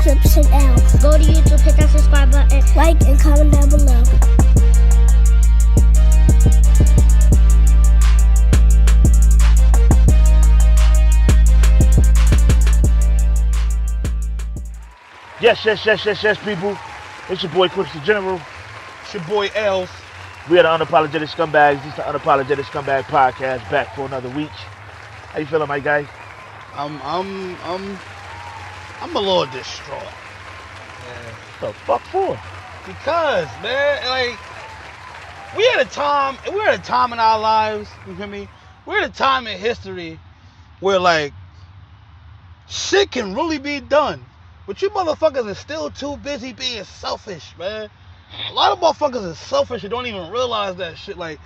subscription L. Go to YouTube, hit that subscribe button. Like and comment down below. Yes, people. It's your boy, Clips the General. It's your boy, Els. We are the Unapologetic Scumbags. This is the Unapologetic Scumbag Podcast, back for another week. How you feeling, my guy? I'm a little distraught. What the fuck for? Because, man, like, we're at a time in our lives, you feel me? We're at a time in history where, like, shit can really be done. But you motherfuckers are still too busy being selfish, man. A lot of motherfuckers are selfish and don't even realize that shit. Like,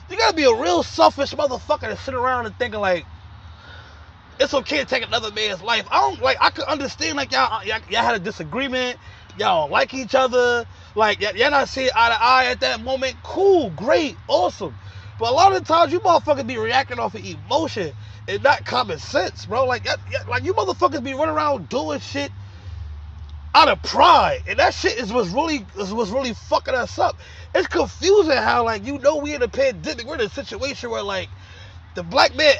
you gotta be a real selfish motherfucker to sit around and thinking, like, it's okay to take another man's life. I could understand, like, y'all had a disagreement, y'all don't like each other, like, y'all not seeing eye to eye at that moment. Cool, great, awesome. But a lot of the times, you motherfuckers be reacting off of emotion and not common sense, bro. Like you motherfuckers be running around doing shit out of pride, and that shit is what's really fucking us up. It's confusing how, like, you know, we in a pandemic, we're in a situation where, like, the black man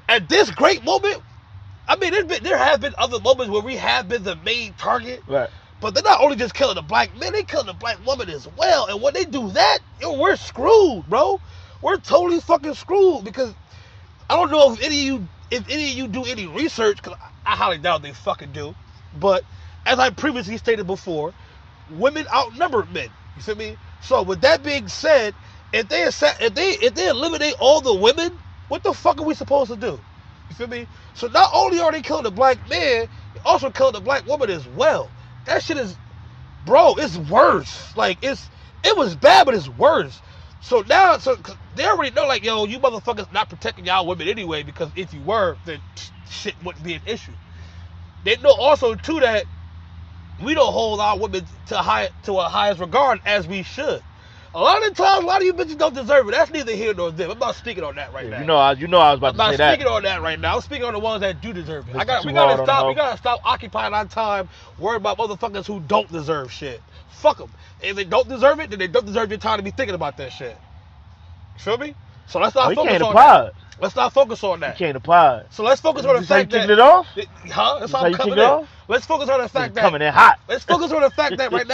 at this great moment, I mean, there have been other moments where we have been the main target, Right. but they're not only just killing the black man, they killing the black woman as well. And when they do that, we're screwed, bro. We're totally fucking screwed, because I don't know if any of you do any research, because I highly doubt they fucking do, but as I previously stated before, women outnumber men. You feel me? So with that being said, if they eliminate all the women, what the fuck are we supposed to do? You feel me? So not only are they killing the black man, they also killing the black woman as well. That shit is, bro, it's worse. Like, it was bad, but it's worse. So now, they already know, like, yo, you motherfuckers not protecting y'all women anyway, because if you were, then shit wouldn't be an issue. They know also too that we don't hold our women to a highest regard as we should. A lot of the times, a lot of you bitches don't deserve it. That's neither here nor there. I'm not speaking on that right now. You know I was about to say that. I'm not speaking on that right now. I'm speaking on the ones that do deserve it. We gotta stop occupying our time worrying about motherfuckers who don't deserve shit. Fuck them. If they don't deserve it, then they don't deserve your time to be thinking about that shit. You feel me? So let's not focus on that. Let's not focus on that. You can't apply it. So let's focus on the fact that... it off? That's how I'm coming in. Let's focus on the fact that... coming in hot. Let's focus on the fact that right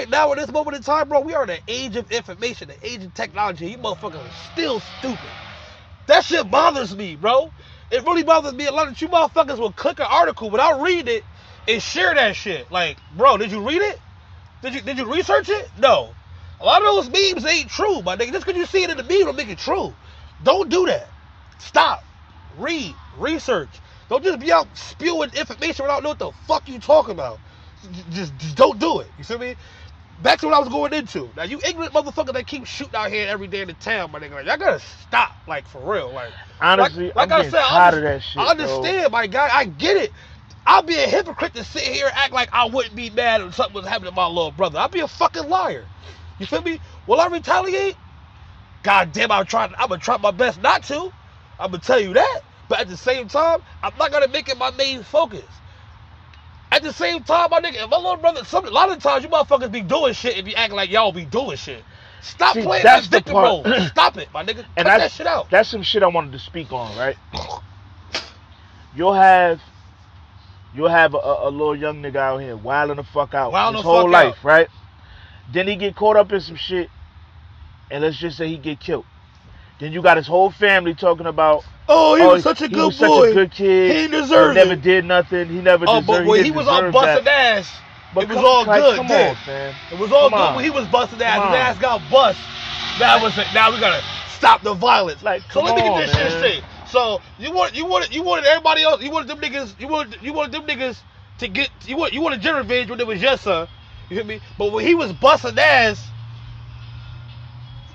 now, at this moment in time, bro, we are in the age of information, the age of technology. You motherfuckers are still stupid. That shit bothers me, bro. It really bothers me. A lot of you motherfuckers will click an article without reading it and share that shit. Like, bro, did you read it? Did you research it? No. A lot of those memes ain't true, my nigga. Just because you see it in the meme don't make it true. Don't do that. Stop. Read. Research. Don't just be out spewing information without knowing what the fuck you talking about. Just don't do it. You feel me? Back to what I was going into. Now, you ignorant motherfuckers that keep shooting out here every day in the town, my nigga. Like, y'all gotta stop, like, for real. Like, honestly, like I'm tired of that shit. I understand, my guy. I get it. I'll be a hypocrite to sit here and act like I wouldn't be mad if something was happening to my little brother. I'll be a fucking liar. You feel me? Will I retaliate? God damn, I'm gonna try my best not to. I'm gonna tell you that. But at the same time, I'm not gonna make it my main focus. At the same time, my nigga, if my little brother, a lot of times you motherfuckers be doing shit and be acting like y'all be doing shit. Stop playing that victim role. Stop it, my nigga. Cut that shit out. That's some shit I wanted to speak on, right? You'll have a little young nigga out here wilding the fuck out his whole life, right? Then he get caught up in some shit, and let's just say he get killed. Then you got his whole family talking about, he was such a good boy. He was such a good kid. He deserved it. He never did nothing. He never deserved it. But when he was all busting ass, it was all good. Come on, fam. It was all good when he was busting ass. His ass got bust. Now we gotta stop the violence. Like, so let me get this shit straight. So you wanted everybody else. You wanted them niggas to get. You wanted general revenge when it was your son. You feel me? But when he was busting ass,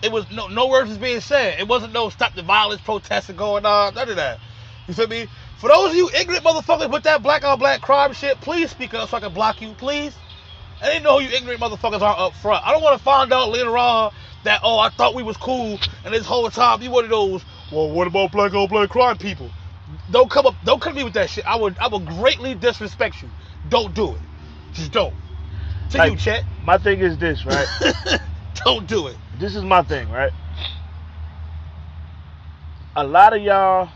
it was no words was being said. It wasn't no stop the violence protesting going on. None of that. You feel me? For those of you ignorant motherfuckers with that black on black crime shit, please speak up so I can block you, please. I didn't know who you ignorant motherfuckers are up front. I don't want to find out later on that, oh, I thought we was cool, and this whole time you one of those, well, what about black on black crime people? Don't come to me with that shit. I would greatly disrespect you. Don't do it. Just don't. To Like, you, Chet. My thing is this, right? Don't do it. This is my thing, right? A lot of y'all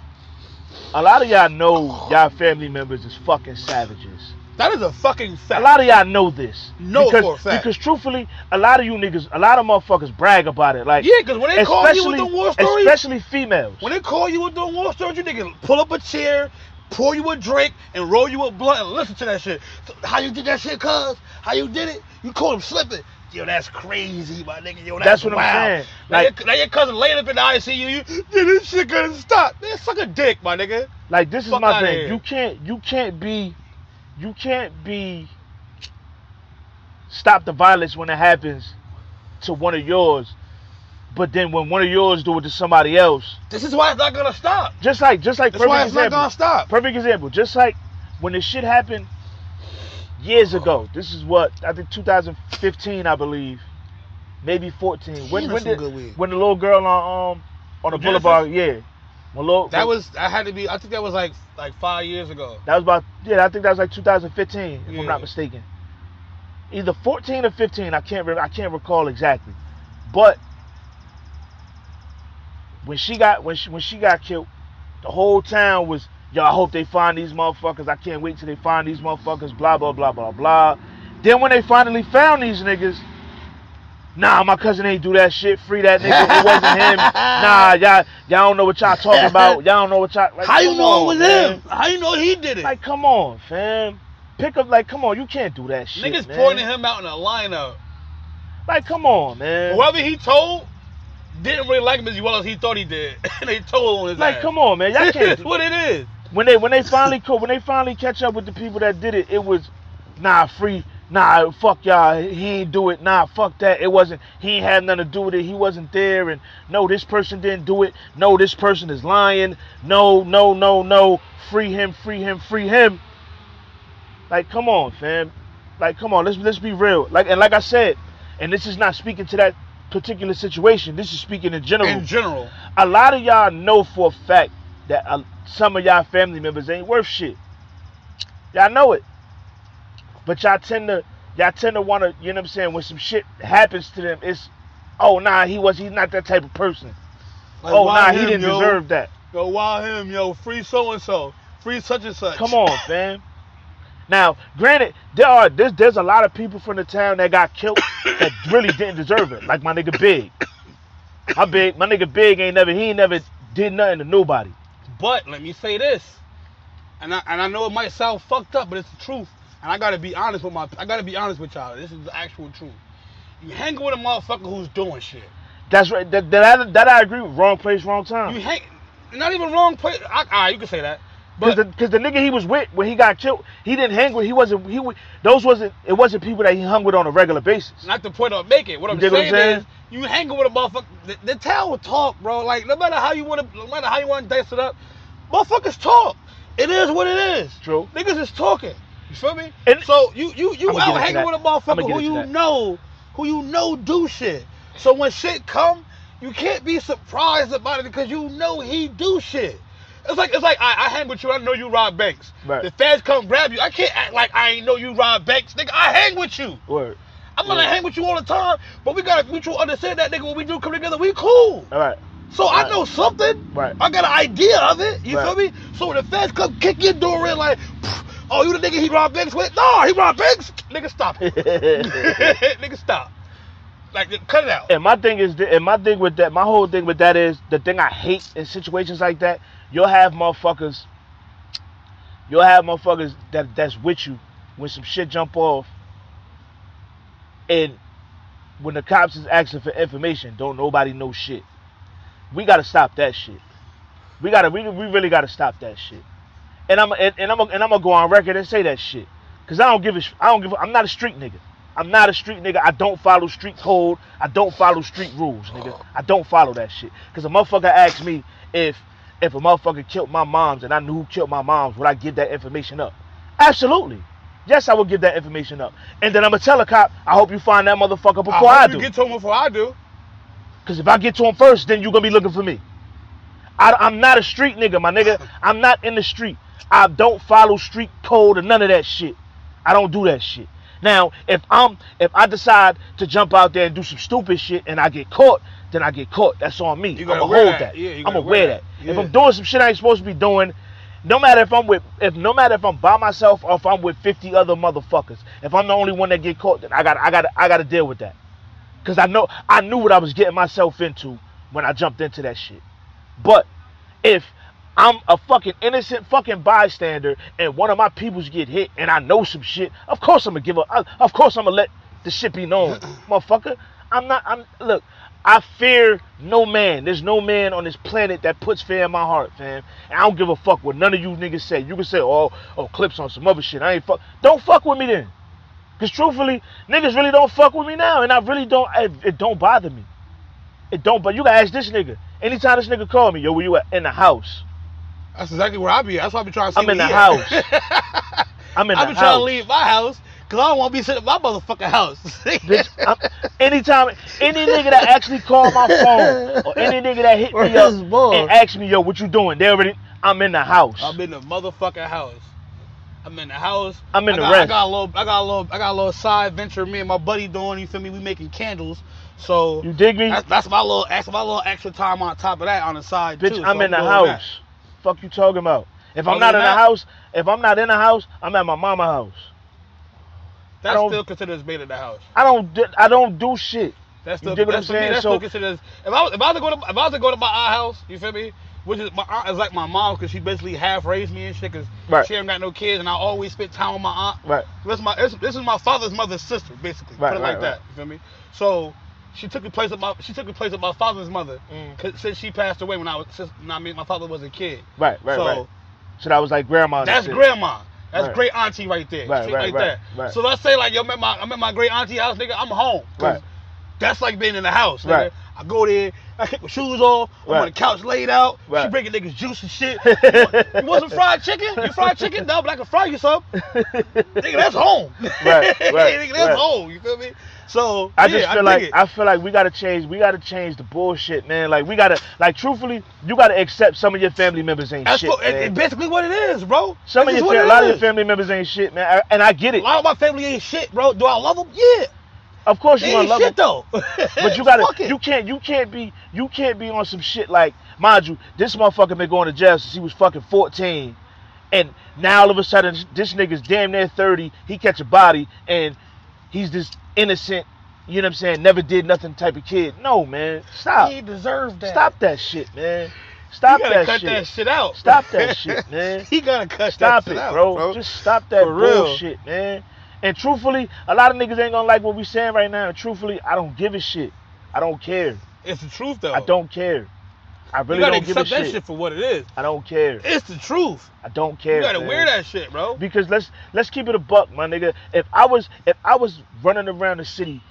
know y'all family members is fucking savages. That is a fucking fact. A lot of y'all know this. For a fact. Because truthfully, a lot of you niggas, a lot of motherfuckers brag about it. Like, yeah, because when they call you with the war stories, especially females. When they call you with the war stories, you niggas pull up a chair, pour you a drink, and roll you a blunt and listen to that shit. So, how you did that shit, cuz? How you did it? You caught him slipping. Yo, that's crazy, my nigga. Yo, that's what wild. I'm saying. Now your cousin laying up in the ICU. Yeah, this shit gonna stop. Man, suck a dick, my nigga. Like, this is Fuck my thing. here. You can't be stop the violence when it happens to one of yours, but then when one of yours do it to somebody else. This is why it's not gonna stop. Just like That's perfect why it's example. not gonna stop. Perfect example. Just like when this shit happened years ago. This is what I think 2015, I believe, maybe 14. When the little girl on the boulevard, yeah. I think that was like 5 years ago. That was about, I think that was like 2015, if I'm not mistaken. Either 14 or 15, I can't recall exactly. But when she got killed, the whole town was, yo, I hope they find these motherfuckers. I can't wait till they find these motherfuckers, blah, blah, blah, blah, blah. Then when they finally found these niggas, nah, my cousin ain't do that shit. Free that nigga. It wasn't him. Nah, y'all don't know what y'all talking about. Y'all don't know what y'all... Like, how you know it was man. him? How you know he did it? Like, come on, fam. Pick up, like, come on. You can't do that shit, niggas man. pointing him out in a lineup. Like, come on, man. Whoever he told didn't really like him as well as he thought he did. And they told on his ass. Come on, man. Y'all can't... That's what it is. When they finally catch up with the people that did it, it was, nah, free... Nah, fuck y'all, he ain't do it. Nah, fuck that. It wasn't, he ain't had nothing to do with it. He wasn't there. And no, this person didn't do it. No, this person is lying. No. Free him. Like, come on, fam. Like, come on, let's be real. Like I said, and this is not speaking to that particular situation. This is speaking in general. In general. A lot of y'all know for a fact that some of y'all family members ain't worth shit. Y'all know it. But y'all tend to want to, you know what I'm saying, when some shit happens to them, it's, oh, nah, he's not that type of person. Like, oh, nah, he didn't deserve that. Yo, why him, yo, free so-and-so, free such and such. Come on, fam. Now, granted, there's a lot of people from the town that got killed that really didn't deserve it. Like my nigga Big. My nigga Big ain't never did nothing to nobody. But, let me say this, and I know it might sound fucked up, but it's the truth. And I gotta be honest with y'all. This is the actual truth. You hanging with a motherfucker who's doing shit. That's right. That I agree with. Wrong place, wrong time. You hang, not even wrong place. You can say that. Because the nigga he was with when he got killed, he didn't hang with. It wasn't people that he hung with on a regular basis. Not the point of make it. What I'm saying is, you hanging with a motherfucker. The town will talk, bro. Like no matter how you want to dice it up, motherfuckers talk. It is what it is. True. Niggas is talking. You feel me? And so you out hanging with a motherfucker who you know do shit. So when shit come, you can't be surprised about it because you know he do shit. It's like I hang with you. I know you rob banks. Right. The feds come grab you. I can't act like I ain't know you rob banks, nigga. I hang with you. Word. I'm gonna hang with you all the time, but we gotta mutual understand that, nigga. When we do come together, we cool. All right. So I know something. Right. I got an idea of it. You feel me? So when the feds come kick your door in like, oh, you the nigga he robbed banks with? No, he robbed banks. Nigga, stop it. Nigga, stop. Like, cut it out. And my thing with that is, the thing I hate in situations like that, you'll have motherfuckers that's with you when some shit jump off, and when the cops is asking for information, don't nobody know shit. We gotta stop that shit. We really gotta stop that shit. And I'm gonna go on record and say that shit, cause I'm not a street nigga. I don't follow street code. I don't follow street rules, nigga. I don't follow that shit. Cause a motherfucker asked me if a motherfucker killed my moms and I knew who killed my moms, would I give that information up? Absolutely. Yes, I will give that information up. And then I'm gonna tell a cop, I hope you find that motherfucker before I do. You get to him before I do. Cause if I get to him first, then you're gonna be looking for me. I'm not a street nigga, my nigga. I'm not in the street. I don't follow street code or none of that shit. I don't do that shit. Now, if I decide to jump out there and do some stupid shit and I get caught, then I get caught. That's on me. I'm gonna hold that. Yeah, I'm gonna wear that. Yeah. If I'm doing some shit I ain't supposed to be doing, no matter if I'm by myself or if I'm with 50 other motherfuckers, if I'm the only one that get caught, then I gotta deal with that. Cause I knew what I was getting myself into when I jumped into that shit. But if I'm a fucking innocent fucking bystander and one of my peoples get hit and I know some shit, of course I'm gonna give up. Of course I'm gonna let the shit be known, motherfucker. Look, I fear no man. There's no man on this planet that puts fear in my heart, fam. And I don't give a fuck what none of you niggas say. You can say, oh, Clips on some other shit. I ain't fuck. Don't fuck with me then. Cause truthfully, niggas really don't fuck with me now, and I really don't. It don't bother me. It don't. But you gotta ask this nigga. Anytime this nigga call me, yo, where you at? In the house. That's exactly where I be at. That's why I be trying to see. I'm in the house. I'm in the house. I be trying to leave my house because I don't want to be sitting in my motherfucking house. Bitch, anytime, any nigga that actually called my phone or any nigga that hit me up and asked me, yo, what you doing? I'm in the house. I'm in the motherfucking house. I'm in the house. I'm in the rest. I got a little side venture me and my buddy doing. You feel me? We making candles. So you dig me? That's my little extra time on top of that on the side. Bitch, too. I'm so in the house. That. Fuck you talking about? If I'm not in the house, I'm at my mama's house. That's still considered as being in the house. I don't do shit. That's still, you dig what I'm saying? That's still considered as, if I was to go to my aunt's house, you feel me? Which is my aunt is like my mom because she basically half raised me and shit because she ain't got no kids and I always spent time with my aunt. Right. This is my father's mother's sister basically. Right, put it like that. You feel me? So she took the place of my father's mother since she passed away when my father was a kid. Right. So that was like grandma. That's grandma. That's great auntie right there. Straight like that. Right. So let's say like yo, I'm at my great auntie house, nigga. I'm home. Right. That's like being in the house, nigga. Right. I go there, I kick my shoes off, I'm on the couch laid out, she bringing niggas juice and shit. You want some fried chicken? You fried chicken? No, but I can fry you some. Nigga, that's home. Right. Nigga, that's home. You feel me? So I feel like we gotta change the bullshit, man. Like we gotta, like truthfully, you gotta accept some of your family members ain't shit. It's basically what it is, bro. A lot of your family members ain't shit, man. And I get it. A lot of my family ain't shit, bro. Do I love them? Yeah. Of course you gonna love shit them. though. But you gotta, you can't be on some shit like, mind you, this motherfucker been going to jail since he was fucking 14, and now all of a sudden this nigga's damn near 30. He catch a body and he's this innocent, you know what I'm saying, never did nothing type of kid. No, man, stop. He deserved that. Stop that shit, man. Stop that cut shit. That shit out. Stop that shit, man. He gotta cut stop that shit it, out, bro. Just stop that bullshit, man. And truthfully, a lot of niggas ain't gonna like what we saying right now. And truthfully, I don't give a shit. I don't care. It's the truth, though. I don't care. I really don't give a shit. You gotta accept that shit for what it is. I don't care. It's the truth. I don't care. You gotta wear that shit, bro. Because let's keep it a buck, my nigga. If I was running around the city,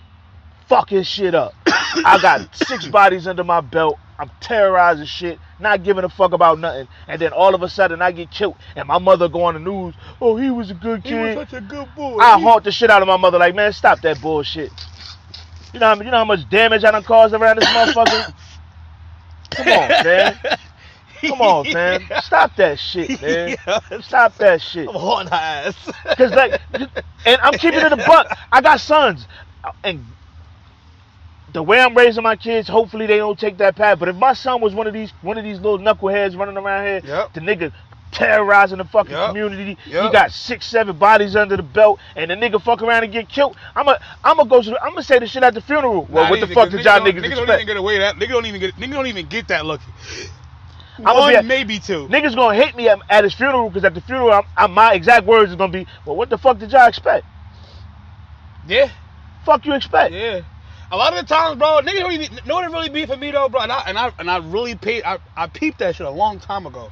fucking shit up, I got 6 bodies under my belt. I'm terrorizing shit, not giving a fuck about nothing. And then all of a sudden I get killed and my mother go on the news, oh, he was a good kid. He was such a good boy. I haunt the shit out of my mother like, man, stop that bullshit. You know how much damage I done caused around this motherfucker? Come on, man. Come on, fam. Stop that shit, man. Stop that shit. I'm haunting her ass. Cause like, and I'm keeping it a buck. I got sons. And the way I'm raising my kids, hopefully they don't take that path. But if my son was one of these little knuckleheads running around here, the nigga terrorizing the fucking community, he got 6, 7 bodies under the belt, and the nigga fuck around and get killed, I'ma say the shit at the funeral. Well, what the fuck did y'all niggas expect? Niggas don't even get away with that. Niggas don't even get that lucky. One, maybe 2. Niggas gonna hate me at his funeral because at the funeral, my exact words is gonna be, well, what the fuck did y'all expect? Yeah. Fuck you expect? Yeah. A lot of the times, bro, niggas don't even know what it really be for me though, bro. And I really I peeped that shit a long time ago.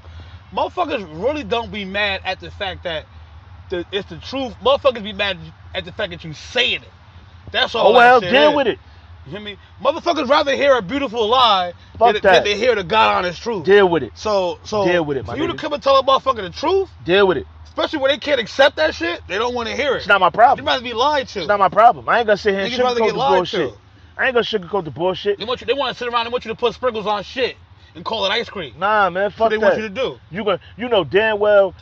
Motherfuckers really don't be mad at the fact that it's the truth. Motherfuckers be mad at the fact that you saying it. That's all. Oh well, deal with it. You hear me? Motherfuckers rather hear a beautiful lie than they hear the God honest truth. Deal with it. So deal with it, my for you nigga. to come and tell a motherfucker the truth, deal with it. Especially when they can't accept that shit, they don't want to hear it. It's not my problem. You rather be lied to. It's not my problem. I ain't gonna sit here and sugarcoat the bullshit. To. I ain't gonna sugarcoat the bullshit. They want to sit around and want you to put sprinkles on shit. and call it ice cream. Nah, man, fuck That's what they want you to do. You know damn well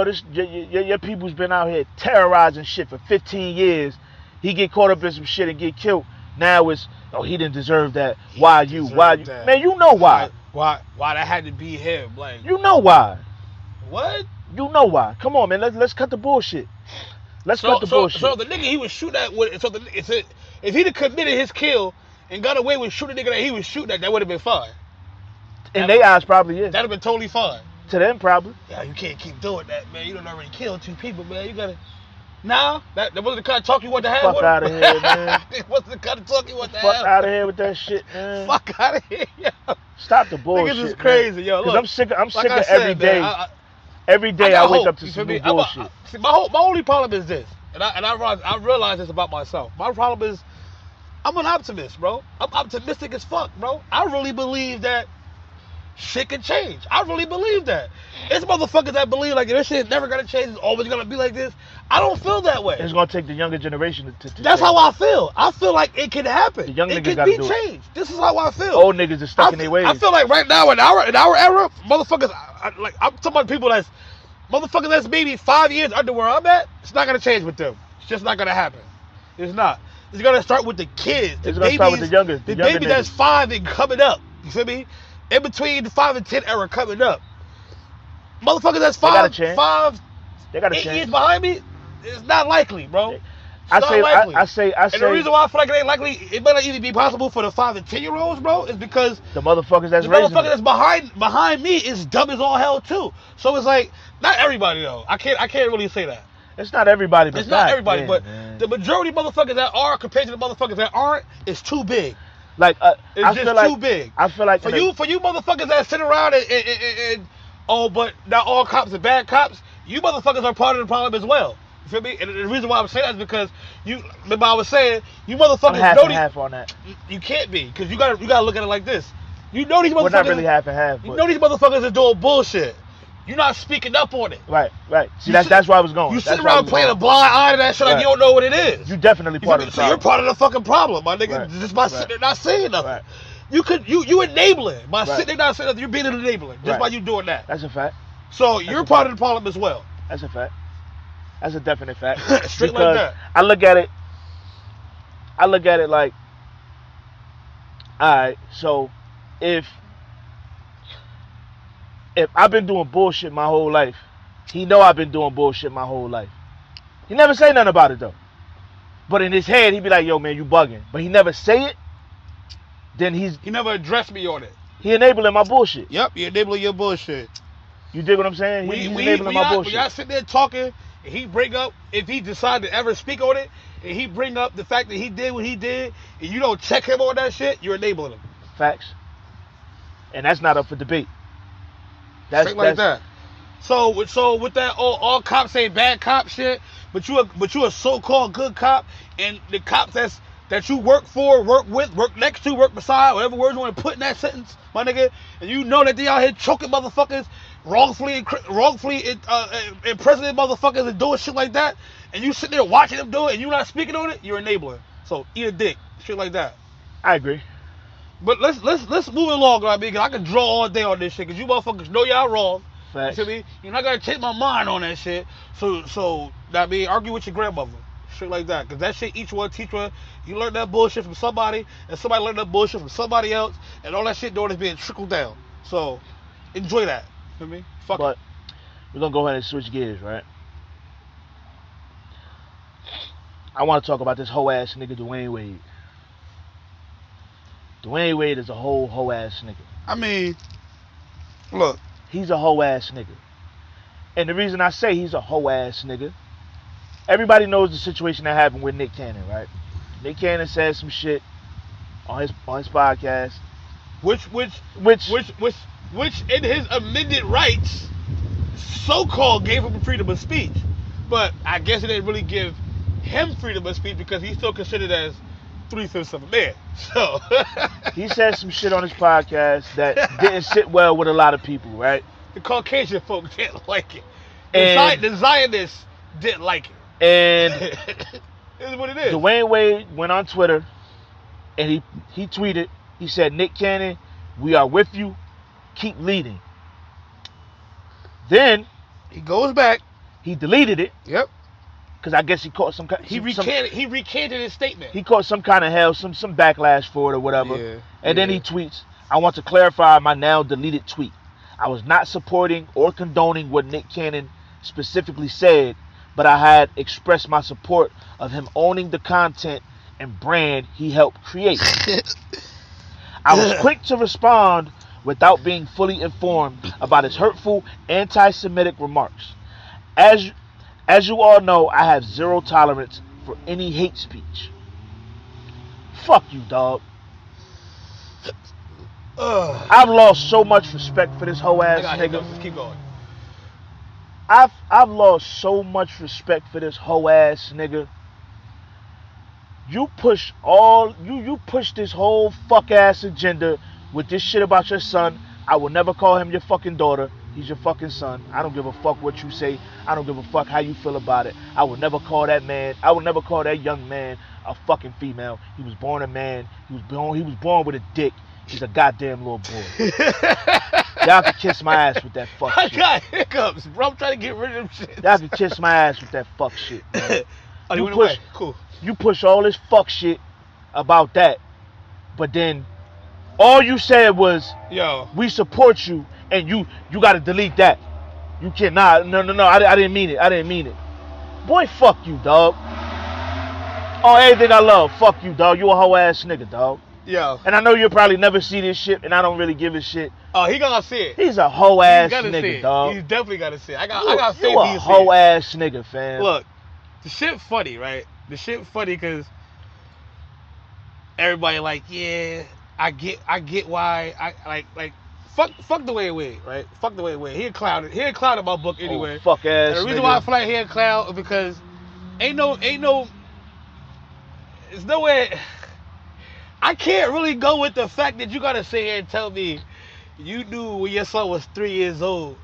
this your people's been out here terrorizing shit for 15 years. He get caught up in some shit and get killed. Now it's he didn't deserve that. Why you? Man, you know why. Why that had to be him? Like, you know why. What? You know why. Come on, man. Let's cut the bullshit. Let's cut the bullshit. So the nigga he was shooting at if he'd have committed his kill and got away with shooting the nigga that he was shooting at, that would have been fine. In their eyes, probably is. That'd have been totally fine. To them, probably. Yeah, you can't keep doing that, man. You done already killed 2 people, man. You gotta. Nah, that wasn't the kind of talk you want to have. Fuck out of here, man. It wasn't the kind of talk you want to have. Fuck out of here with that shit, man. Fuck out of here, yo. Stop the bullshit. Niggas is crazy, man. yo. Look, I'm sick of said, every day. Man, every day I wake up to some new bullshit. See, my only problem is this, and I realize this about myself. My problem is I'm an optimist, bro. I'm optimistic as fuck, bro. I really believe that shit can change. I really believe that. It's motherfuckers that believe like this shit is never gonna change. It's always gonna be like this. I don't feel that way. It's gonna take the younger generation to That's how I feel. I feel like it can happen. The young it niggas can be gotta do changed. This is how I feel. Old niggas are stuck in their ways. I feel like right now in our era, motherfuckers. I'm talking about people that's motherfuckers that's maybe 5 years under where I'm at. It's not gonna change with them. It's just not gonna happen. It's not. It's gonna start with the kids. It's gonna start with the younger. The baby that's 5 and coming up. You feel me? In between the 5 and 10 era coming up. Motherfuckers that's 5, 8 years behind me, it's not likely, bro. I say. And the reason why I feel like it ain't likely, it might not even be possible for the 5 and 10-year-olds, bro, is because the motherfuckers that's behind me is dumb as all hell too. So it's like not everybody though. I can't really say that. It's not everybody. It's not everybody, but the majority of motherfuckers that are compared to the motherfuckers that aren't is too big. Like it's just too big. I feel like for you motherfuckers that sit around and but not all cops are bad cops. You motherfuckers are part of the problem as well. You feel me? And the reason why I'm saying that is because remember I was saying you motherfuckers half on that. You can't be because you gotta look at it like this. You know these motherfuckers. We're not really half and half. You know these motherfuckers are doing bullshit. You're not speaking up on it. Right. See, that's where I was going. You sit around playing a blind eye to that shit like you don't know what it is. You definitely part of the problem. So you're part of the fucking problem, my nigga. Just by sitting there not saying nothing. Right. You enabling. By sitting there not saying nothing, you're being an enabler. Just by you doing that. That's a fact. So you're part of the problem as well. That's a fact. That's a definite fact. Straight like that. I look at it like, alright, so if I've been doing bullshit my whole life, he know I've been doing bullshit my whole life. He never say nothing about it though. But in his head, he be like, yo man, you bugging. But he never say it, then he never addressed me on it. He enabling my bullshit. Yep, he enabling your bullshit. You dig what I'm saying? He's enabling my bullshit. When y'all sit there talking, and he bring up, if he decide to ever speak on it, and he bring up the fact that he did what he did, and you don't check him on that shit, you're enabling him. Facts. And that's not up for debate. Straight like that. So with that all cops ain't bad cop shit, but you a so-called good cop, and the cops that you work for, work with, work next to, work beside, whatever words you want to put in that sentence, my nigga, and you know that they out here choking motherfuckers, wrongfully imprisoning motherfuckers and doing shit like that, and you sitting there watching them do it, and you not speaking on it, you're enabling. So eat a dick, shit like that. I agree. But let's move along, I mean, cause I can draw all day on this shit, cause you motherfuckers know y'all wrong. Facts. You feel me? You're not gonna change my mind on that shit. So that mean argue with your grandmother, shit like that, cause that shit each one teach one. You learn that bullshit from somebody, and somebody learned that bullshit from somebody else, and all that shit doing is being trickled down. So enjoy that. You feel me? Fuck but it. We're gonna go ahead and switch gears, right? I want to talk about this hoe ass nigga Dwayne Wade. Dwayne Wade is a hoe ass nigga. I mean, look. He's a hoe ass nigga. And the reason I say he's a hoe ass nigga, everybody knows the situation that happened with Nick Cannon, right? Nick Cannon said some shit on his podcast. Which in his amended rights, so-called gave him freedom of speech. But I guess it didn't really give him freedom of speech because he's still considered as 3/5 of a man. So he said some shit on his podcast that didn't sit well with a lot of people, right? The Caucasian folks didn't like it. The Zionists didn't like it. And this is what it is. Dwayne Wade went on Twitter and he tweeted, he said, Nick Cannon, we are with you keep leading. Then he goes back. He deleted it. Yep. Because I guess he caught some kind. He recanted his statement. He caught some kind of hell, some backlash for it or whatever. Yeah, and then he tweets, "I want to clarify my now deleted tweet. I was not supporting or condoning what Nick Cannon specifically said, but I had expressed my support of him owning the content and brand he helped create. I was quick to respond without being fully informed about his hurtful, anti-Semitic remarks. As you all know, I have zero tolerance for any hate speech." Fuck you, dog. I've lost so much respect for this whole ass nigga. Just keep going. I've lost so much respect for this whole ass nigga. You push this whole fuck ass agenda with this shit about your son. I will never call him your fucking daughter. He's your fucking son. I don't give a fuck what you say. I don't give a fuck how you feel about it. I will never call that man. I will never call that young man a fucking female. He was born a man. He was born with a dick. He's a goddamn little boy. Y'all can kiss my ass with that fuck shit. I got hiccups, bro. I'm trying to get rid of them shit. Y'all can kiss my ass with that fuck shit, man. Oh, you went away. Cool. You push all this fuck shit about that, but then all you said was, "Yo, we support you," and you got to delete that. You can't. No. I didn't mean it. I didn't mean it. Boy, fuck you, dog. Oh, everything I love, fuck you, dog. You a hoe ass nigga, dog. Yo. And I know you'll probably never see this shit, and I don't really give a shit. Oh, he gonna see it. He's a hoe ass nigga, dog. He's definitely gotta see it. I got faith. You a hoe ass nigga, fam. Look, the shit funny, right? The shit funny because everybody like, yeah, I get why I like. Fuck the way it went, right? Fuck the way it went. He a clown in my book anyway. Oh, fuck ass. And the reason nigga. why I feel like he a clown is because ain't no. There's no way. I can't really go with the fact that you gotta sit here and tell me you knew when your son was 3 years old.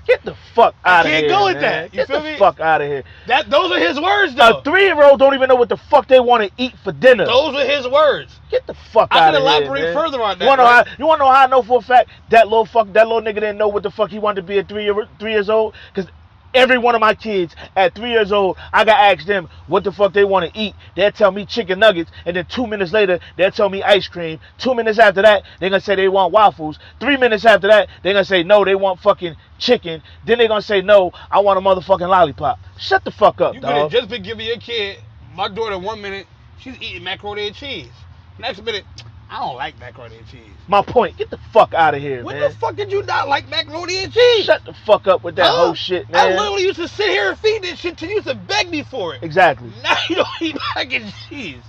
Get the fuck out of here. I can't go with man. that. You feel me? Get the fuck out of here. Those are his words, though. A 3-year-old don't even know what the fuck they want to eat for dinner. Those are his words. Get the fuck out of here. I can elaborate further on that. You wanna know how I know for a fact that little nigga didn't know what the fuck he wanted to be at 3 years old? Because every one of my kids at 3 years old, I got asked them what the fuck they want to eat. They'll tell me chicken nuggets, and then 2 minutes later, they'll tell me ice cream. 2 minutes after that, they're going to say they want waffles. 3 minutes after that, they're going to say no, they want fucking chicken. Then they're going to say no, I want a motherfucking lollipop. Shut the fuck up, you dog. could have just been giving your kid, my daughter 1 minute, she's eating macaroni and cheese. Next minute, I don't like macaroni and cheese. My point, get the fuck out of here, when man. the fuck did you not like macaroni and cheese? Shut the fuck up with that whole shit, man. I literally used to sit here and feed this shit till you used to beg me for it. Exactly. Now you don't eat mac and cheese.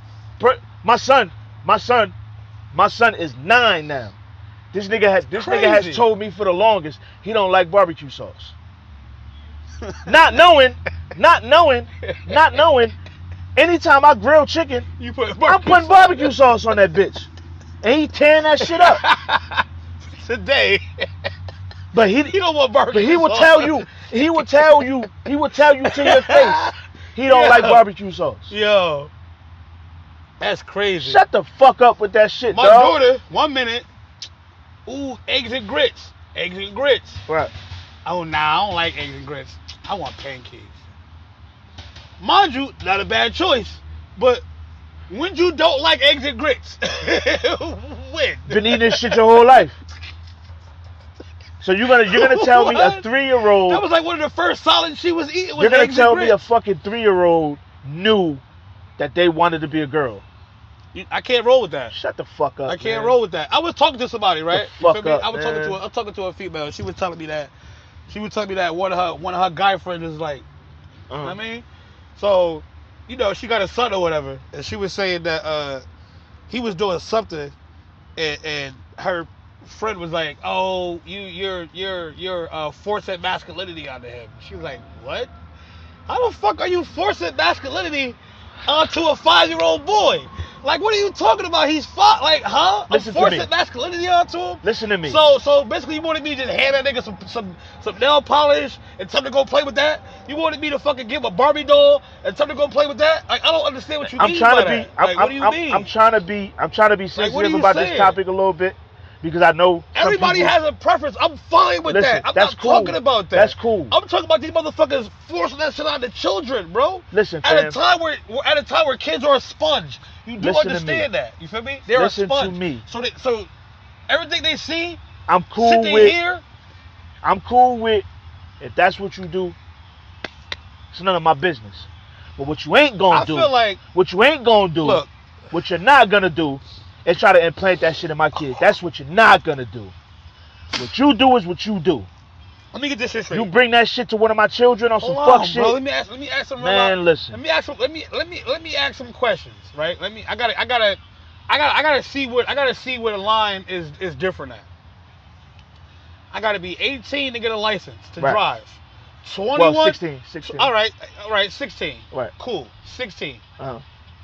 My son is 9 now. This nigga has told me for the longest he don't like barbecue sauce. not knowing. Anytime I grill chicken, I'm putting barbecue sauce on that bitch. And he tearing that shit up. Today. But he don't want barbecue sauce. But he will tell you to your face he don't like barbecue sauce. Yo. That's crazy. Shut the fuck up with that shit, my dog. daughter, 1 minute, ooh, eggs and grits. Eggs and grits. Right. Oh, nah, I don't like eggs and grits. I want pancakes. Mind you, not a bad choice. But when you don't like eggs and grits, when? Been eating this shit your whole life. So you're gonna tell me a 3-year-old? That was like one of the first solids she was eating. You're gonna tell me a fucking 3-year-old knew that they wanted to be a girl? I can't roll with that. Shut the fuck up. I can't man. roll with that. I was talking to somebody, right? The fuck up, I was talking to a female. She was telling me that. One of her guy friends is like, you know what I mean? So, you know, she got a son or whatever, and she was saying that he was doing something, and her friend was like, "Oh, you're forcing masculinity onto him." She was like, "What? How the fuck are you forcing masculinity onto a 5-year-old boy? Like, what are you talking about? He's like, huh? I'm forcing masculinity onto him? Listen to me. So basically, you wanted me to just hand that nigga some nail polish and tell him to go play with that? You wanted me to fucking give him a Barbie doll and tell him to go play with that? Like, I don't understand what you mean by that. Like, what do you mean? I'm trying to be sensitive about this topic a little bit, Because I know everybody has a preference. I'm fine with that. I'm not talking about that. That's cool. I'm talking about these motherfuckers forcing that shit on the children, bro. Listen, at a time where kids are a sponge. You do understand that. You feel me? They're a sponge. Listen to me. So everything they see, I'm cool with. If that's what you do, it's none of my business. But what you ain't gonna do, what you're not gonna do, is try to implant that shit in my kids. That's what you're not gonna do. What you do is what you do. Let me get this shit straight. You bring that shit to one of my children on some fuck shit. Bro, let me ask some. Man, listen. Let me ask some questions, right? I gotta see where the line is different at. I gotta be 18 to get a license to drive. 21. Well, 16. All right, 16. Right. Cool. 16. Uh-huh.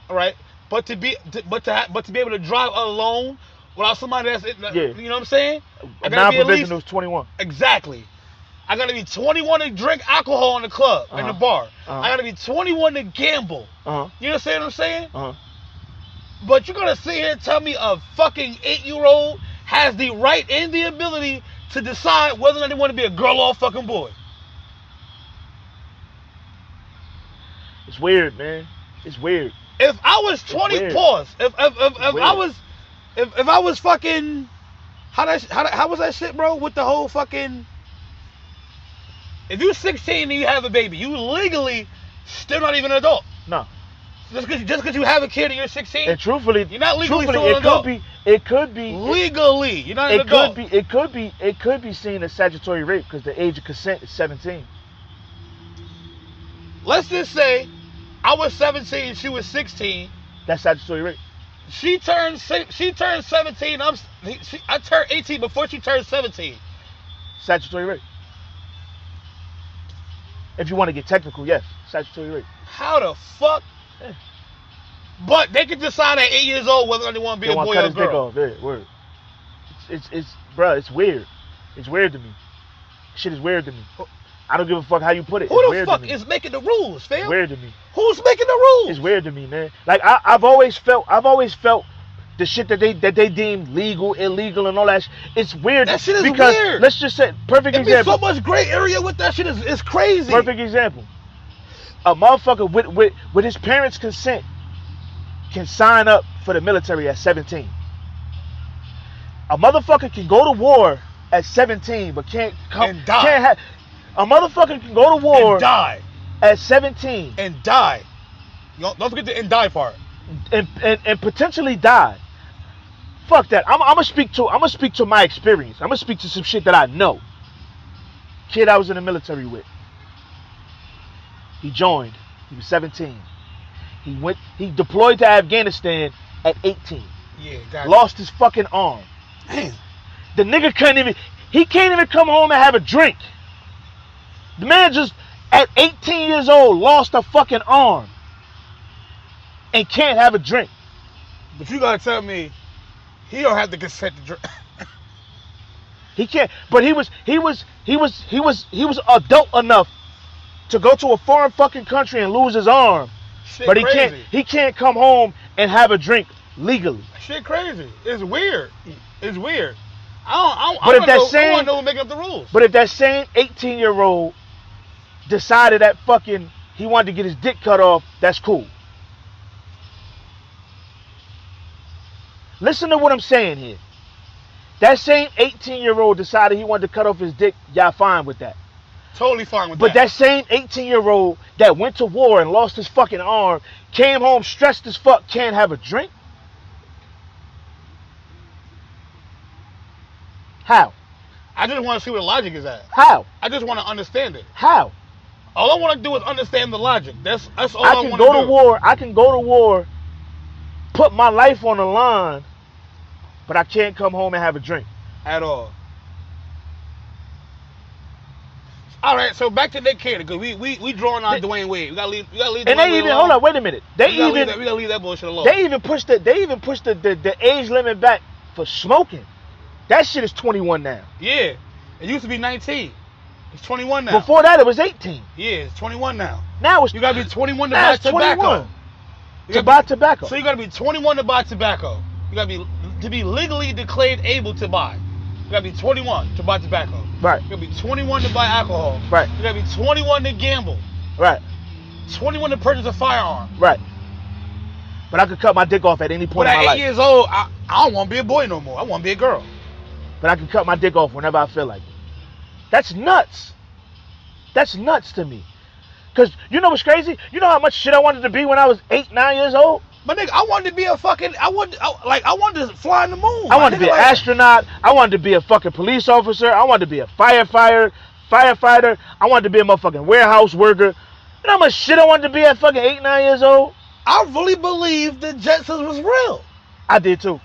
All right. But to be able to drive alone without somebody that's, you know what I'm saying? I gotta be at least, was 21. Exactly. I gotta be 21 to drink alcohol in the club, in the bar. I gotta be 21 to gamble. You understand what I'm saying? But you're gonna sit here and tell me a fucking 8-year-old has the right and the ability to decide whether or not they want to be a girl or a fucking boy? It's weird, man. It's weird. If I was 20, pause. If I was fucking, how was that shit, bro? With the whole fucking, if you're 16 and you have a baby, you legally still not even an adult. No. Just because you have a kid and you're 16. And truthfully, you're not legally still an adult. It could be legally. You're not an adult. It could be seen as statutory rape because the age of consent is 17. Let's just say I was 17, she was 16. That's statutory rape. She turned 17. I turned 18 before she turned 17. Statutory rape. If you want to get technical, yes, statutory rape. How the fuck? Yeah. But they can decide at 8 years old whether they want to be a boy or a girl. Yeah, word. It's weird. It's weird to me. Shit is weird to me. I don't give a fuck how you put it. Who the fuck is making the rules, fam? It's weird to me. Who's making the rules? It's weird to me, man. Like I've always felt the shit that they deem legal, illegal, and all that. It's weird. That shit is because, weird. Let's just say, perfect example. There's so much gray area with that shit. It's crazy. Perfect example. A motherfucker with his parents' consent can sign up for the military at 17. A motherfucker can go to war at 17, but can't come and die. Can't have. A motherfucker can go to war and die at 17 and die. Don't forget the and die part. And potentially die. Fuck that. I'm gonna speak to my experience. I'm gonna speak to some shit that I know. Kid I was in the military with. He joined. He was 17. He deployed to Afghanistan at 18. Yeah, got lost his fucking arm. Damn. The nigga can't even come home and have a drink. The man just, at 18 years old, lost a fucking arm and can't have a drink. But you gotta tell me, he don't have the consent to drink. He can't. But he was adult enough to go to a foreign fucking country and lose his arm. Shit but crazy. He can't come home and have a drink legally. Shit crazy. It's weird. It's weird. I want to know who making up the rules. But if that same 18-year-old decided that fucking he wanted to get his dick cut off, that's cool. Listen to what I'm saying here. That same 18-year-old decided he wanted to cut off his dick, y'all fine with that. Totally fine with that. But that same 18-year-old that went to war and lost his fucking arm, came home stressed as fuck, can't have a drink? How? I just want to see where the logic is at. How? I just want to understand it. How? All I want to do is understand the logic. That's all I want to do. I can go to war, put my life on the line, but I can't come home and have a drink. At all. All right, so back to Nick Cannon, because we drawing on Dwayne Wade. We gotta leave. And they even hold on, wait a minute. We gotta leave that bullshit alone. They even pushed the age limit back for smoking. That shit is 21 now. Yeah, it used to be 19. It's 21 now. Before that, it was 18. Yeah, it's 21 now. Now it's you gotta be 21 to buy tobacco. To buy tobacco. So you gotta be 21 to buy tobacco. You gotta be to be legally declared able to buy, you gotta be 21 to buy tobacco. Right. You gotta be 21 to buy alcohol. Right. You gotta be 21 to gamble. Right. 21 to purchase a firearm. Right. But I could cut my dick off at any point But in my at 8 life. years old, I don't want to be a boy no more. I want to be a girl. But I can cut my dick off whenever I feel like it. That's nuts. That's nuts to me. Because you know what's crazy? You know how much shit I wanted to be when I was 8, 9 years old? But nigga, I wanted to be a fucking, I wanted to fly in the moon. I wanted to be an astronaut. I wanted to be a fucking police officer. I wanted to be a firefighter. I wanted to be a motherfucking warehouse worker. You know how much shit I wanted to be at fucking 8, 9 years old? I really believed the Jetsons was real. I did too.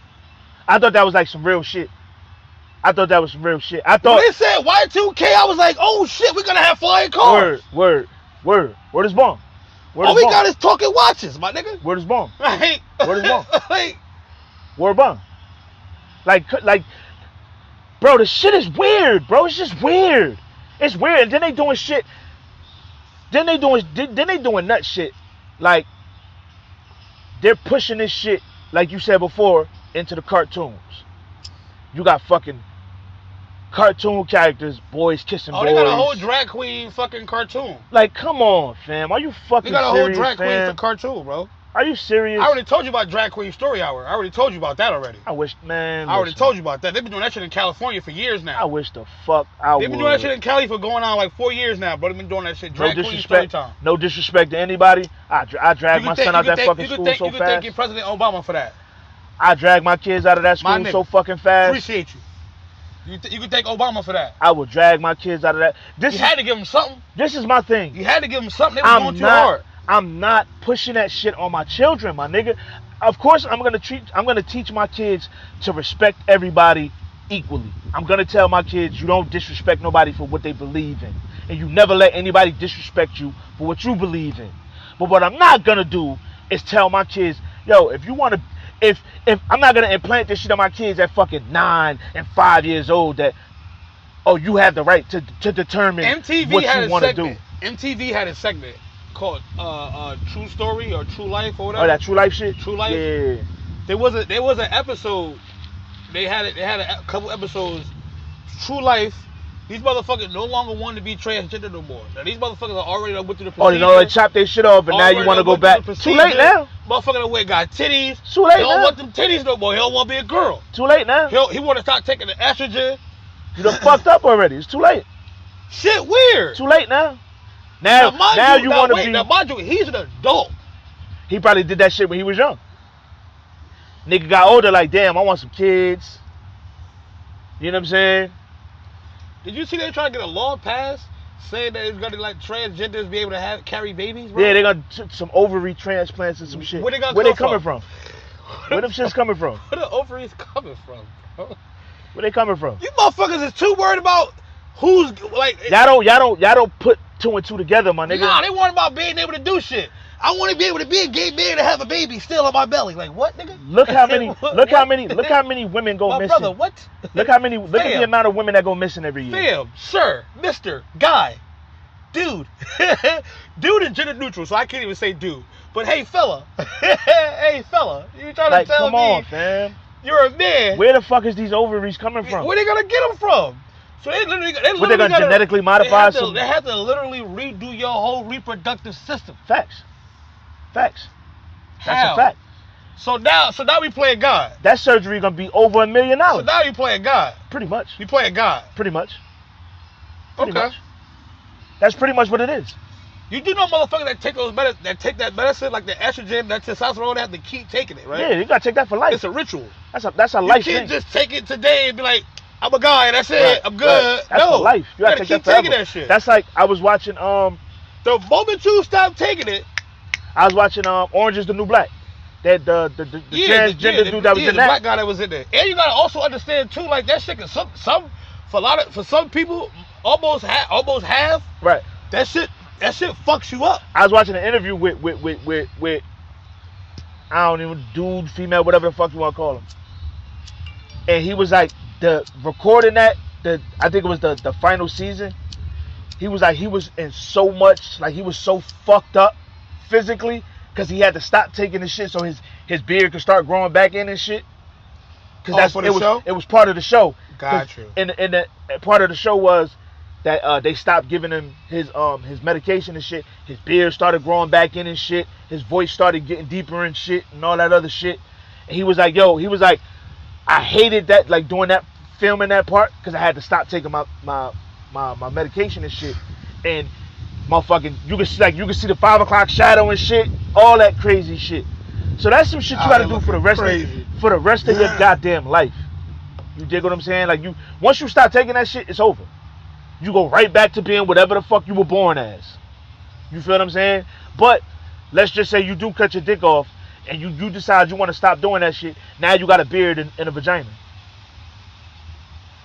I thought that was like some real shit. I thought when they said Y2K, I was like, oh shit, we're gonna have flying cars. Word is bomb. All we got is talking watches, my nigga. Word is bomb. Like, Word is bomb. Like, word bomb. Like, bro, the shit is weird, bro. It's just weird. It's weird. And then they doing shit. Then they doing nut shit. Like, they're pushing this shit, like you said before, into the cartoons. You got fucking cartoon characters, boys kissing boys. Oh, they got a whole drag queen fucking cartoon. Like, come on, fam. Are you fucking serious, They got a whole drag queen for cartoon, bro. Are you serious? I already told you about Drag Queen Story Hour. I already told you about that already. I wish, man. I already told you about that. They've been doing that shit in California for years now. I wish the fuck I would. They've been doing that shit in Cali for going on like 4 years now, bro. They've been doing that shit. Drag Queen Story Time. No disrespect to anybody. I drag my son out that fucking school so fast. You can thank your President Obama for that. I drag my kids out of that school so fucking fast. Appreciate you. You can thank Obama for that. I will drag my kids out of that. You had to give them something. This is my thing. You had to give them something. They were going too hard. I'm not pushing that shit on my children, my nigga. Of course, I'm gonna teach my kids to respect everybody equally. I'm gonna tell my kids you don't disrespect nobody for what they believe in, and you never let anybody disrespect you for what you believe in. But what I'm not gonna do is tell my kids, yo, if you want to, if I'm not gonna implant this shit on my kids at fucking 9 and 5 years old that, oh, you have the right to determine what you want to do. MTV had a segment called True Story or True Life or whatever. Oh, that True Life shit? True Life? Yeah. There was an episode, they had a couple episodes, True Life. These motherfuckers no longer want to be transgender no more. Now these motherfuckers are already went through the procedure. Oh, you know, they chopped their shit off and now you want to go back. Too late now. Motherfucker got titties. Too late now. He don't want them titties no more. He don't want to be a girl. Too late now. He want to start taking the estrogen. You done fucked up already. It's too late. Shit weird. Too late now. Now you want to be. Now, mind you, he's an adult. He probably did that shit when he was young. Nigga got older, like, damn, I want some kids. You know what I'm saying? Did you see they trying to get a law passed saying that it's gonna like transgenders be able to carry babies, bro? Yeah, they got some ovary transplants and some shit. Where they coming from? Where them shits coming from? Where the ovaries coming from, bro? Where they coming from? You motherfuckers is too worried about who's like. Y'all don't put 2 and 2 together, my nigga. Nah, they worried about being able to do shit. I want to be able to be a gay man and have a baby still on my belly. Like what, nigga? Look how many women go missing. My brother, what? Look at the amount of women that go missing every year. Fam, sir, mister, guy, dude. Dude is gender neutral, so I can't even say dude. But hey, fella. Hey, fella. You trying to tell me? Come on, fam. You're a man. Where the fuck is these ovaries coming from? Where they gonna get them from? So they gonna genetically modify some? They have to literally redo your whole reproductive system. Facts. That's How? a fact. So now we playing God. That surgery gonna be over $1 million. So now you playing God. Pretty much. You playing God. Pretty much. Okay. Much. That's pretty much what it is. You do know motherfuckers that take that medicine, like the estrogen, that testosterone, they have to keep taking it, right? Yeah, you gotta take that for life. It's a ritual. That's a life thing. You can't just take it today and be like, I'm a guy, that's it, right, I'm good. Right. That's for life. You gotta take keep that forever. taking that shit. That's like I was watching the moment you stop taking it. I was watching Orange is the New Black. That the transgender dude that was in the that. black guy that was in there. And you gotta also understand too, like that shit can for some people almost half. Right. That shit fucks you up. I was watching an interview with I don't even dude, female, whatever the fuck you want to call him. And he was like recording that I think it was the final season. He was like he was in so much, like he was so fucked up physically because he had to stop taking the shit so his beard could start growing back in and shit. Because it was part of the show. Got you. And the part of the show was that they stopped giving him his medication and shit. His beard started growing back in and shit. His voice started getting deeper and shit and all that other shit. And he was like, I hated that, like doing that, filming that part, because I had to stop taking my medication and shit. And motherfucking, you can see the 5 o'clock shadow and shit, all that crazy shit. So that's some shit you gotta do for the rest of your goddamn life. You dig what I'm saying? Like, once you stop taking that shit, it's over. You go right back to being whatever the fuck you were born as. You feel what I'm saying? But let's just say you do cut your dick off and you decide you want to stop doing that shit. Now you got a beard and a vagina.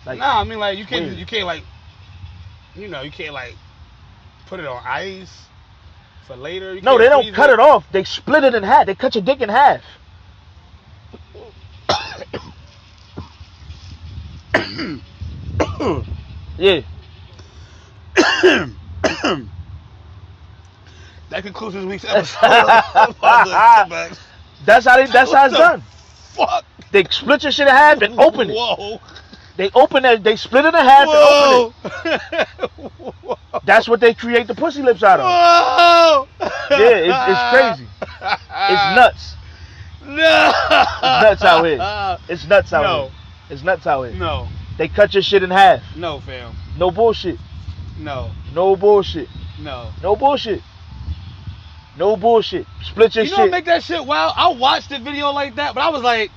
Like, nah, I mean, like, you can't like, you can't like put it on ice for later. No, they don't cut it off. They split it in half. They cut your dick in half. Yeah. That concludes this week's episode of Scumbag. That's how it's done. Fuck. They split your shit in half and open it. Whoa. They open it. They split it in half and open it. That's what they create the pussy lips out of. Whoa. Yeah, it's crazy. It's nuts. No. It's nuts out here. It's nuts out here. It's nuts out here. No. They cut your shit in half. No, fam. No bullshit. No. No bullshit. No. No bullshit. No bullshit. Split your shit. You know what make that shit wild? I watched the video like that, but I was like,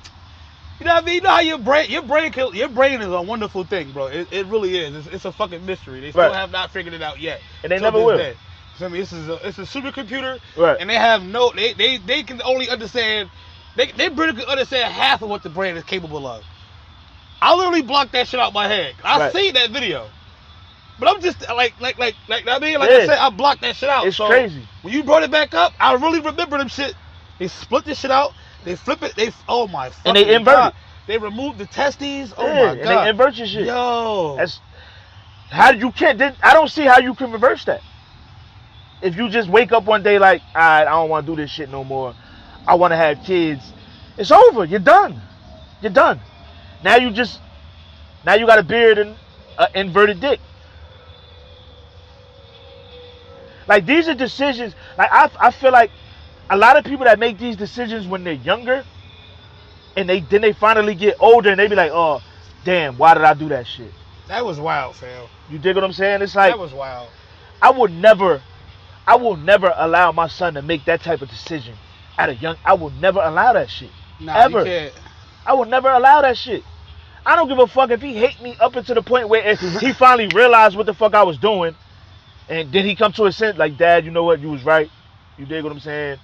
you know what I mean? You know how your brain is a wonderful thing, bro. It really is. It's a fucking mystery. They still have not figured it out yet. And they never will. Day. So, I mean, it's a supercomputer, right? And they have they can only understand, they barely can understand half of what the brain is capable of. I literally blocked that shit out my head. I seen that video. But I'm just like I mean, I said, I blocked that shit out. It's crazy. When you brought it back up, I really remember them shit. They split this shit out. They flip it. Oh my fucking and they invert God. it. They remove the testes. Oh my God. And they invert your shit. Yo. I don't see how you can reverse that. If you just wake up one day like, all right, I don't want to do this shit no more. I want to have kids. It's over. You're done. You're done. Now you got a beard and an inverted dick. Like, these are decisions. Like, I feel like a lot of people that make these decisions when they're younger, and then they finally get older and they be like, oh, damn, why did I do that shit? That was wild, fam. You dig what I'm saying? It's like, that was wild. I will never allow my son to make that type of decision at a young. I will never allow that shit. Nah, ever. You can't. I will never allow that shit. I don't give a fuck if he hate me up until the point where he finally realized what the fuck I was doing, and then he come to a sense like, Dad, you know what? You was right. You dig what I'm saying?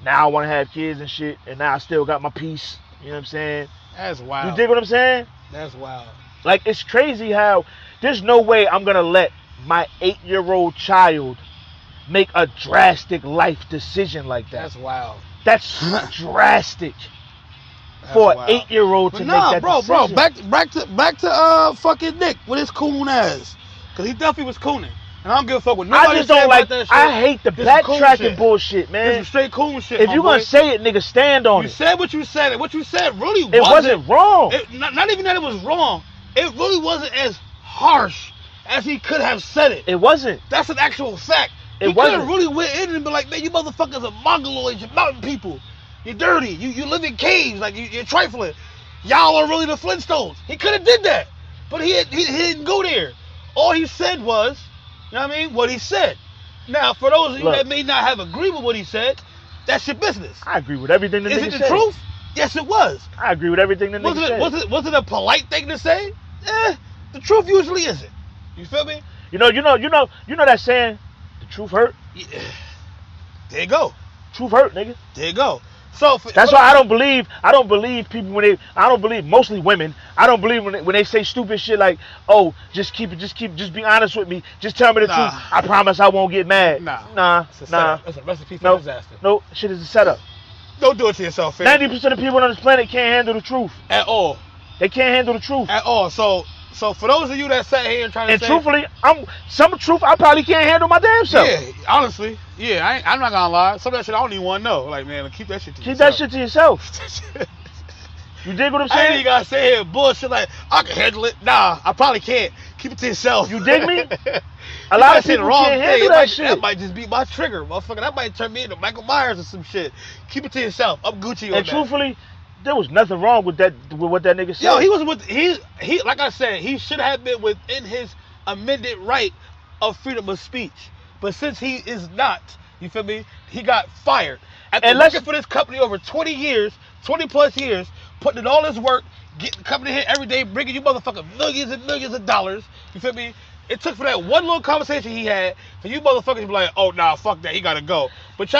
Now I want to have kids and shit, and now I still got my peace. You know what I'm saying? That's wild. You dig what I'm saying? That's wild. Like, it's crazy how there's no way I'm going to let my 8-year-old child make a drastic life decision like that. That's wild. That's drastic. For an 8-year-old to make that decision. Bro, back to fucking Nick with his coon ass. Because he definitely was cooning. And I don't give a fuck what nobody I just don't like that shit. I hate the backtracking bullshit, man. This is straight coon shit. If you're gonna say it, nigga, stand on it. You said what you said, and what you said really it wasn't wrong. Not even that it was wrong. It really wasn't as harsh as he could have said it. It wasn't. That's an actual fact. He could have really went in and been like, man, you motherfuckers are mongoloids, you mountain people. You're dirty. You live in caves, like you're trifling. Y'all are really the Flintstones. He could have did that, but he didn't go there. All he said was, you know what I mean? What he said. Now, for those of you that may not have agreed with what he said, that's your business. I agree with everything the nigga said. Is it the truth? Yes, it was. I agree with everything the nigga said. Was it a polite thing to say? The truth usually isn't. You feel me? You know that saying, the truth hurt? Yeah. There you go. Truth hurt, nigga. There you go. So that's why I don't believe people I don't believe mostly women. I don't believe when they say stupid shit like, oh, just be honest with me. Just tell me the truth. I promise I won't get mad. Nah. That's a recipe for disaster. No, shit is a setup. Don't do it to yourself, fam. 90% of people on this planet can't handle the truth. At all. They can't handle the truth. At all. So for those of you that sat here and trying to say... And truthfully, some truth I probably can't handle my damn self. Yeah, honestly. Yeah, I'm not gonna lie. Some of that shit I don't even want to know. Like, man, keep that shit to yourself. Keep that shit to yourself. You dig what I'm I ain't saying? even gotta say here bullshit like I can handle it. Nah, I probably can't. Keep it to yourself. You dig me? A lot of people can't handle that shit. That might just be my trigger, motherfucker. That might turn me into Michael Myers or some shit. Keep it to yourself. I'm Gucci on And that. truthfully, there was nothing wrong with that. With what that nigga said. Yo, he was with he like I said, he should have been within his amended right of freedom of speech. But since he is not, you feel me? He got fired. After working for this company over 20 years, 20 plus years, putting in all this work, getting the company here every day, bringing you motherfucking millions and millions of dollars. You feel me? It took for that one little conversation he had for you motherfuckers to be like, oh nah, fuck that, he gotta go. But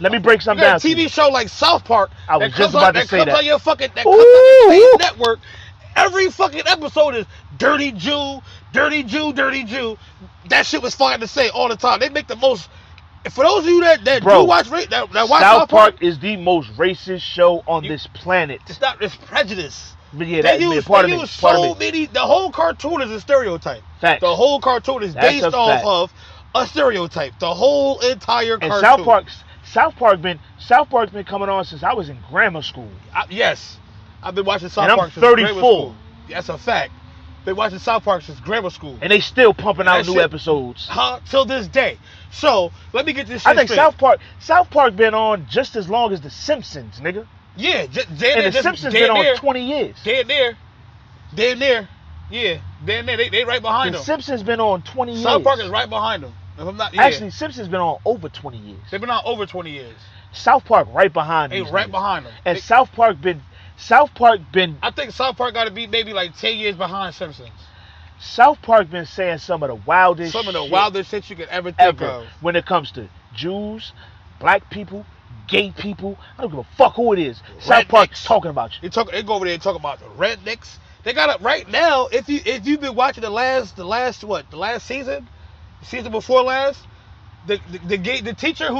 let me break something down. A TV show like South Park I was just about to say that. Comes on your fucking same network. Every fucking episode is dirty Jew, dirty Jew, dirty Jew. That shit was fine to say all the time. They make the most. For those of you that do watch that watch South Park is the most racist show on this planet. It's not. It's prejudice. But yeah, that's part of it. The whole cartoon is a stereotype. Facts. The whole cartoon is based off of a stereotype. The whole entire cartoon. And South Park been coming on since I was in grammar school. Yes, I've been watching South and Park I'm 34. That's a fact. Been watching South Park since grammar school. And they still pumping out new episodes. Till this day. So let me get this shit I think straight. South Park been on just as long as The Simpsons, nigga. Yeah, and The Simpsons been on 20 years. Damn near. Yeah, damn near. They right behind them. The Simpsons been on 20 years. South Park is right behind them. If I'm not, Actually, Simpsons been on over 20 years. They've been on over 20 years. South Park right behind them. Behind them. And South Park been. I think South Park got to be maybe like 10 years behind Simpsons. South Park been saying some of the wildest shit you could ever think of when it comes to Jews, black people, gay people. I don't give a fuck who it is. South Park's talking about you. They go over there and talk about the rednecks. They got it right now. If you've been watching the last season, season before last, the teacher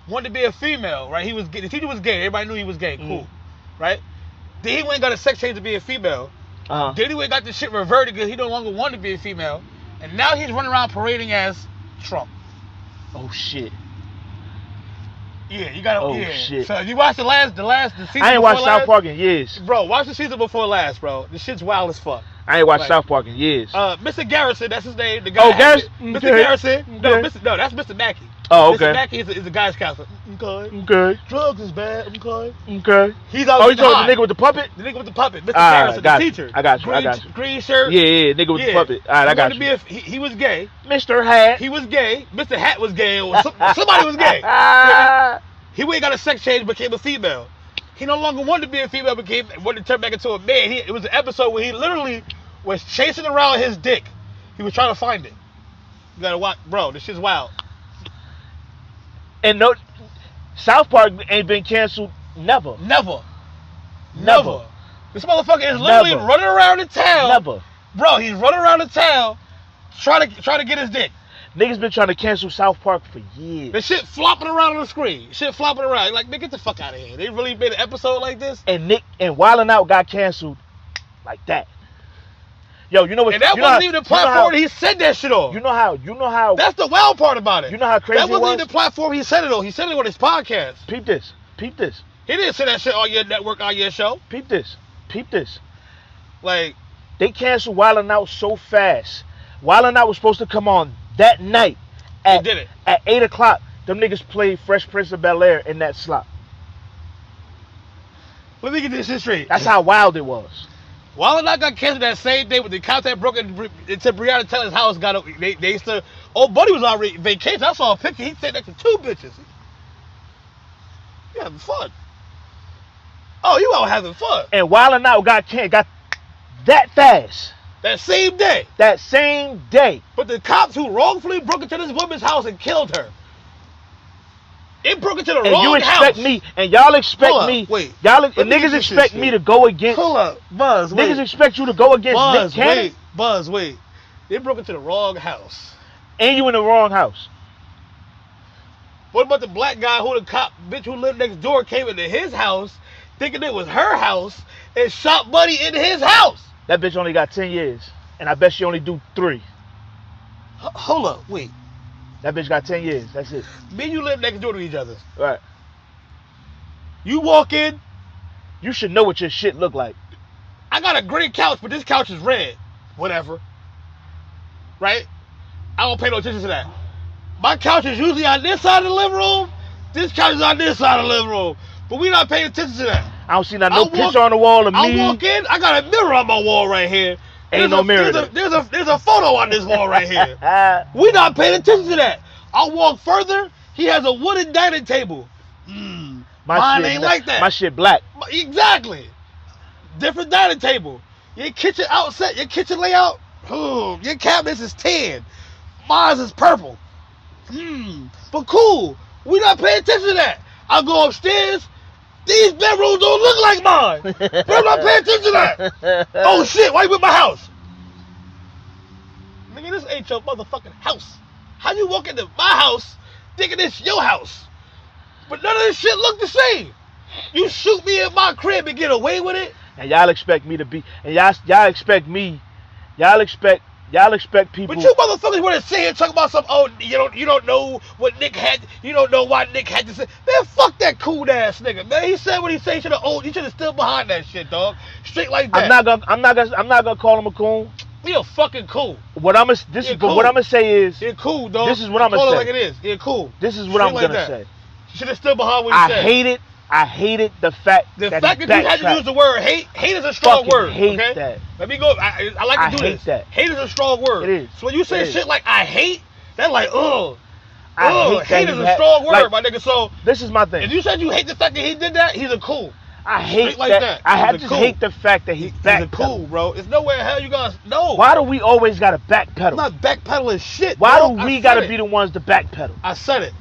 wanted to be a female, right? The teacher was gay. Everybody knew he was gay. Cool, right? Then he went and got a sex change to be a female. Then he went and got this shit reverted because he no longer wanted to be a female, and now he's running around parading as Trump. Oh shit. Yeah, you gotta. Oh shit. So you watched the season. I ain't watched South Park in years. Bro, watch the season before last, bro. The shit's wild as fuck. I ain't watched South Park in years. Mr. Garrison, that's his name. The guy. Garrison. Mr. Garrison. No, that's Mr. Mackey. Oh, okay. Mr. Mackey is the guy's counselor. Okay. Drugs is bad. Okay. He's out. Oh, you talking the nigga with the puppet? The nigga with the puppet. Mr. Garrison, the teacher. I got you. Green shirt. Yeah, nigga with the puppet. All right, I got you. He was gay. Mr. Hat. He was gay. Mr. Hat was gay. Somebody was gay. He went and got a sex change, became a female. He no longer wanted to be a female, wanted to turn back into a man. It was an episode where he literally was chasing around his dick. He was trying to find it. You gotta watch, bro. This shit's wild. And no, South Park ain't been canceled. Never. This motherfucker is literally running around the town. Bro, he's running around the town trying to get his dick. Niggas been trying to cancel South Park for years. The shit flopping around on the screen. Like, man, get the fuck out of here. They really made an episode like this? And Wildin' Out got canceled like that. Yo, you know what? And that wasn't even the platform he said that shit on. You know how. That's the wild part about it. You know how crazy that wasn't even the platform he said it on. He said it on his podcast. Peep this. He didn't say that shit on your network, on your show. Peep this. Like, they canceled Wildin' Out so fast. Wildin' Out was supposed to come on that night at 8 o'clock. Them niggas played Fresh Prince of Bel-Air in that slot. Let me get this shit straight. That's how wild it was. Wildin' Out got canceled that same day when the contact broke into Breonna Taylor's house. They used to. Old buddy was on vacation. I saw a picture. He sat next to two bitches. You having fun? Oh, you out having fun? And Wildin' Out got that fast. That same day. But the cops who wrongfully broke into this woman's house and killed her. It broke into the wrong house. And you expect me, and y'all expect me. Wait. Niggas expect me to go against. Hold up. Buzz, wait. Niggas expect you to go against Nick Cannon. Buzz, wait. They broke into the wrong house. And you in the wrong house. What about the black guy who lived next door came into his house thinking it was her house and shot Buddy in his house? That bitch only got 10 years. And I bet she only do 3. Hold up, wait. That bitch got 10 years. That's it. Me and you live next door to each other. Right. You walk in, You should know what your shit look like. I got a green couch, but this couch is red. Whatever. Right? I don't pay no attention to that. My couch is usually on this side of the living room. This couch is on this side of the living room. But we not paying attention to that. I don't see no picture on the wall of me. I walk in, I got a mirror on my wall right here. Ain't no mirror. There's a photo on this wall right here. We not paying attention to that. I walk further, he has a wooden dining table. Mine ain't like that. My shit black. Exactly. Different dining table. Your kitchen outset, your kitchen layout, your cabinets is tan. Mine is purple. But cool. We not paying attention to that. I go upstairs. These bedrooms don't look like mine. But I'm not paying attention to that. Oh shit, why you with my house? Nigga, this ain't your motherfucking house. How you walk into my house thinking it's your house? But none of this shit look the same. You shoot me in my crib and get away with it? And y'all expect me to be, and y'all expect people. But you motherfuckers want to sit here and talk about some, you don't know what Nick had, you don't know why Nick had to say. Man, fuck that cool ass nigga, man. He said what he said, he should have stood behind that shit, dog. Straight like that. I'm not gonna call him a coon. You're fucking cool. What I'm gonna say is, you're cool, dog. This is what I'm gonna say. Call it like it is. You're cool. This is what I'm gonna say. You should have stood behind what he said. I hated the fact that you had to use the word hate. Hate is a strong word. Hate okay? that. Let me go. I like to do this. That. Hate is a strong word. It is. So when you say shit like I hate, that's like hate is a strong word, my nigga. So this is my thing. If you said you hate the fact that he did that, he's a cool. I hate like that. I have to hate the fact that he's a cool, bro. It's nowhere hell you guys know. Why do we always gotta backpedal? I'm not backpedaling shit. Why bro. do we gotta be the ones to backpedal? I said it.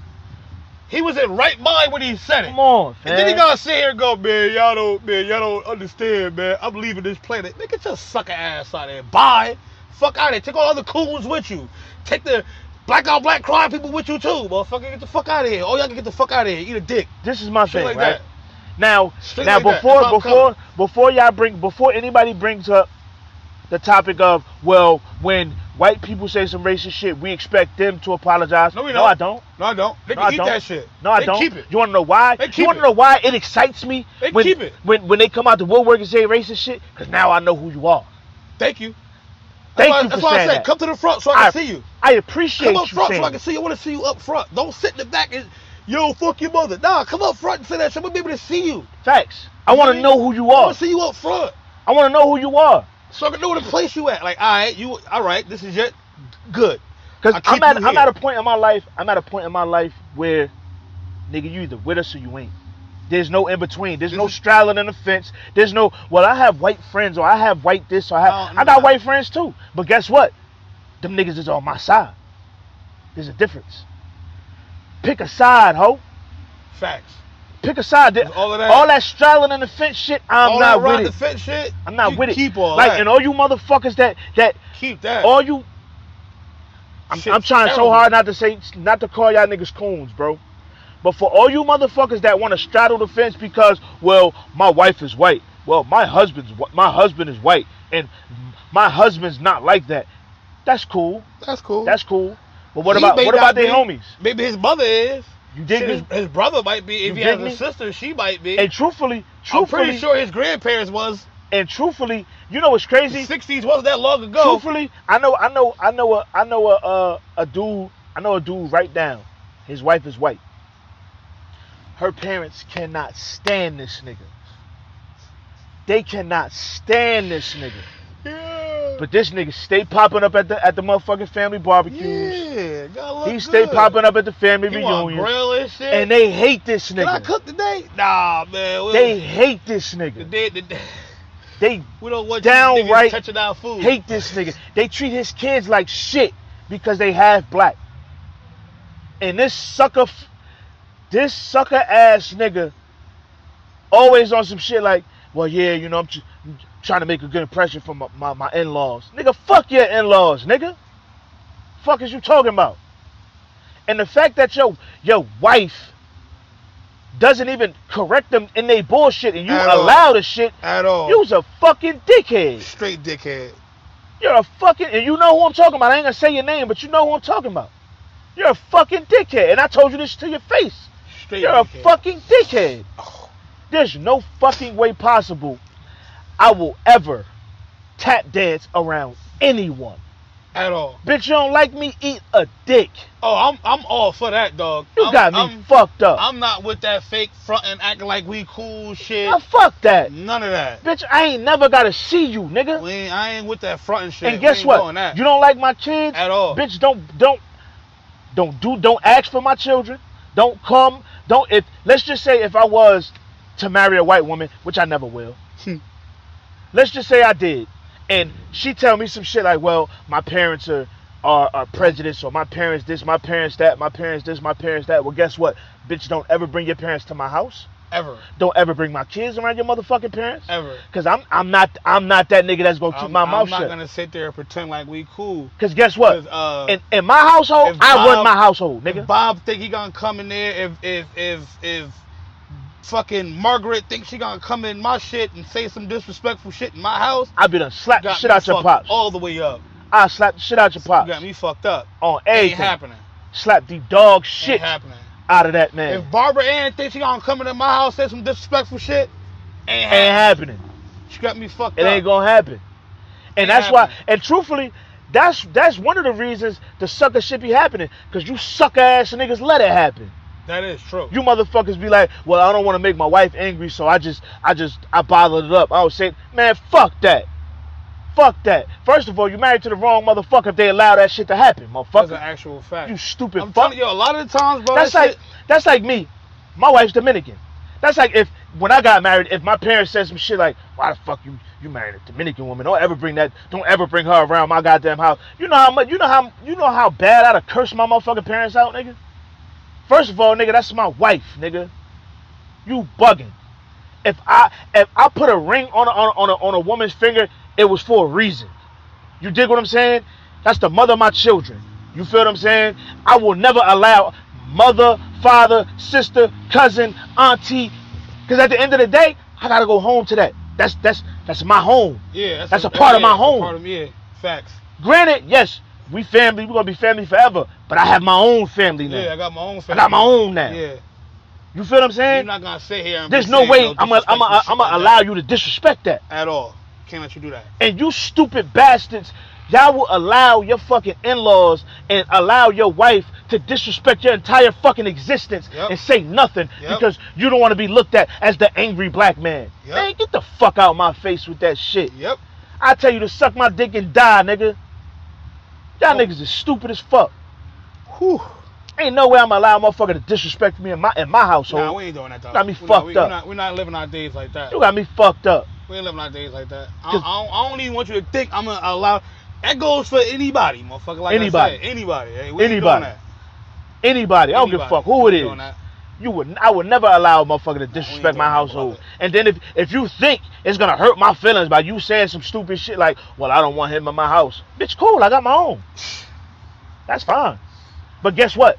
He was in right mind when he said it. Come on, man. And then he gotta sit here and go, y'all don't understand, man. I'm leaving this planet. Man, get your sucker ass out of there. Bye. Fuck out of here. Take all other coons with you. Take the black on black crime people with you too, motherfucker. Get the fuck out of here. All y'all can get the fuck out of here. Eat a dick. This is my Straight thing, like right? That. Now before anybody brings up the topic of, well, when white people say some racist shit, we expect them to apologize. No, I don't. No, I don't. They can eat that shit. No, I don't. Keep it. You want to know why? You want to know why it excites me when they come out the woodwork and say racist shit? Because now I know who you are. Thank you. That's why I said, come to the front so I can see you. I appreciate you. Come up front so I can see you. I want to see you up front. Don't sit in the back and, yo, fuck your mother. Nah, come up front and say that shit. I want to be able to see you. Facts. I want to know who you are. I want to see you up front. I want to know who you are. So I can know where to place you at. Like, all right, this is it. Good. Because I'm at a point in my life. I'm at a point in my life where, nigga, you either with us or you ain't. There's no in between. There's no straddling in the fence. There's no, well, I have white friends, or I have white this, or I got white friends too. But guess what? Them niggas is on my side. There's a difference. Pick a side, ho. Facts. Pick a side. All that straddling in the fence shit, I'm not with it. The fence shit, I'm not with it. Keep all that. And all you motherfuckers that keep that. All you. I'm trying so hard not to call y'all niggas coons, bro. But for all you motherfuckers that want to straddle the fence because, well, my wife is white. Well, my husband is white, and my husband's not like that. That's cool. That's cool. But what about their homies? Maybe his mother is. You dig me? His brother might be. If he has a sister, she might be. And truthfully, I'm pretty sure his grandparents was. And truthfully, you know what's crazy? The 60s wasn't that long ago. Truthfully, I know a dude right now. His wife is white. Her parents cannot stand this nigga. They cannot stand this nigga. Yeah. But this nigga stay popping up at the motherfucking family barbecues. Yeah, gotta look stay popping up at the family reunions. Grill and shit. And they hate this nigga. Can I cook today? Nah, man. They hate this nigga. They we don't want downright touching our food. Hate this nigga. They treat his kids like shit because they half black. And this sucker ass nigga always on some shit like, well, yeah, you know, I'm trying to make a good impression for my in-laws. Nigga, fuck your in-laws, nigga. Fuck is you talking about? And the fact that your wife doesn't even correct them in their bullshit and you allow the shit at all. You's a fucking dickhead. Straight dickhead. You're a fucking, and you know who I'm talking about. I ain't gonna say your name, but you know who I'm talking about. You're a fucking dickhead. And I told you this to your face. Straight You're dickhead. A fucking dickhead. Oh. there's no fucking way possible I will ever tap dance around anyone. At all. Bitch, you don't like me? Eat a dick. Oh, I'm all for that, dog. You got me fucked up. I'm not with that fake front and acting like we cool shit. Now, fuck that. None of that. Bitch, I ain't never gotta see you, nigga. I ain't with that front and shit. And guess what? You don't like my kids? At all. Bitch, don't ask for my children. Don't come. Let's just say if I was to marry a white woman, which I never will. Let's just say I did. And she tell me some shit like, well, my parents are prejudiced, or my parents this, my parents that, my parents this, my parents that. Well, guess what? Bitch, don't ever bring your parents to my house. Ever. Don't ever bring my kids around your motherfucking parents. Ever. Cause I'm not that nigga that's gonna keep my mouth shut. I'm not gonna sit there and pretend like we cool. Cause guess what? In my household, I run my household, nigga. If Bob think he gonna come in there, if fucking Margaret thinks she gonna come in my shit and say some disrespectful shit in my house, I be done slap the shit out your pops. All the way up. I slap the shit out your pops. You got me fucked up. On everything. Ain't happening. Slap the dog shit out of that man. If Barbara Ann thinks she gonna come into my house, say some disrespectful shit, ain't happening. She got me fucked up. It ain't gonna happen. And that's why, and truthfully, that's one of the reasons the sucker shit be happening. Cause you sucker ass niggas let it happen. That is true. You motherfuckers be like, well, I don't want to make my wife angry, so I bothered it up. I was saying, man, fuck that. Fuck that. First of all, you married to the wrong motherfucker if they allow that shit to happen, motherfucker. That's an actual fact. You stupid fuck. Telling you, a lot of the times, bro. That's like me. My wife's Dominican. That's like when I got married, if my parents said some shit like, why the fuck you married a Dominican woman? Don't ever bring her around my goddamn house. You know how bad I'd have cursed my motherfucking parents out, nigga? First of all, nigga, that's my wife, nigga. You bugging. If I put a ring on a woman's finger, it was for a reason. You dig what I'm saying? That's the mother of my children. You feel what I'm saying? I will never allow mother, father, sister, cousin, auntie, because at the end of the day, I gotta go home to that. That's my home. Yeah, that's a part of my home. Facts. Granted, yes, we family. We're gonna be family forever. But I have my own family now. Yeah, I got my own family. I got my own now. Yeah. You feel what I'm saying? You're not gonna sit here and there's no way I'm gonna allow you to disrespect that. At all. Can't let you do that. And you stupid bastards, y'all will allow your fucking in-laws and allow your wife to disrespect your entire fucking existence and say nothing because you don't want to be looked at as the angry black man. Man, get the fuck out of my face with that shit. I tell you to suck my dick and die, nigga. Y'all niggas is stupid as fuck. Whew. Ain't no way I'm gonna allow a motherfucker to disrespect me in my household. Nah, we ain't doing that, dog. You got me fucked up. We're not living our days like that. You got me fucked up. We ain't living our days like that. I don't even want you to think I'm gonna allow. That goes for anybody, motherfucker. Like anybody. I said, anybody. Hey, anybody. Anybody. I don't give a fuck who it is. I would never allow a motherfucker to disrespect my household. And then if you think it's gonna hurt my feelings by you saying some stupid shit like, well, I don't want him in my house. Bitch, cool, I got my own. That's fine. But guess what?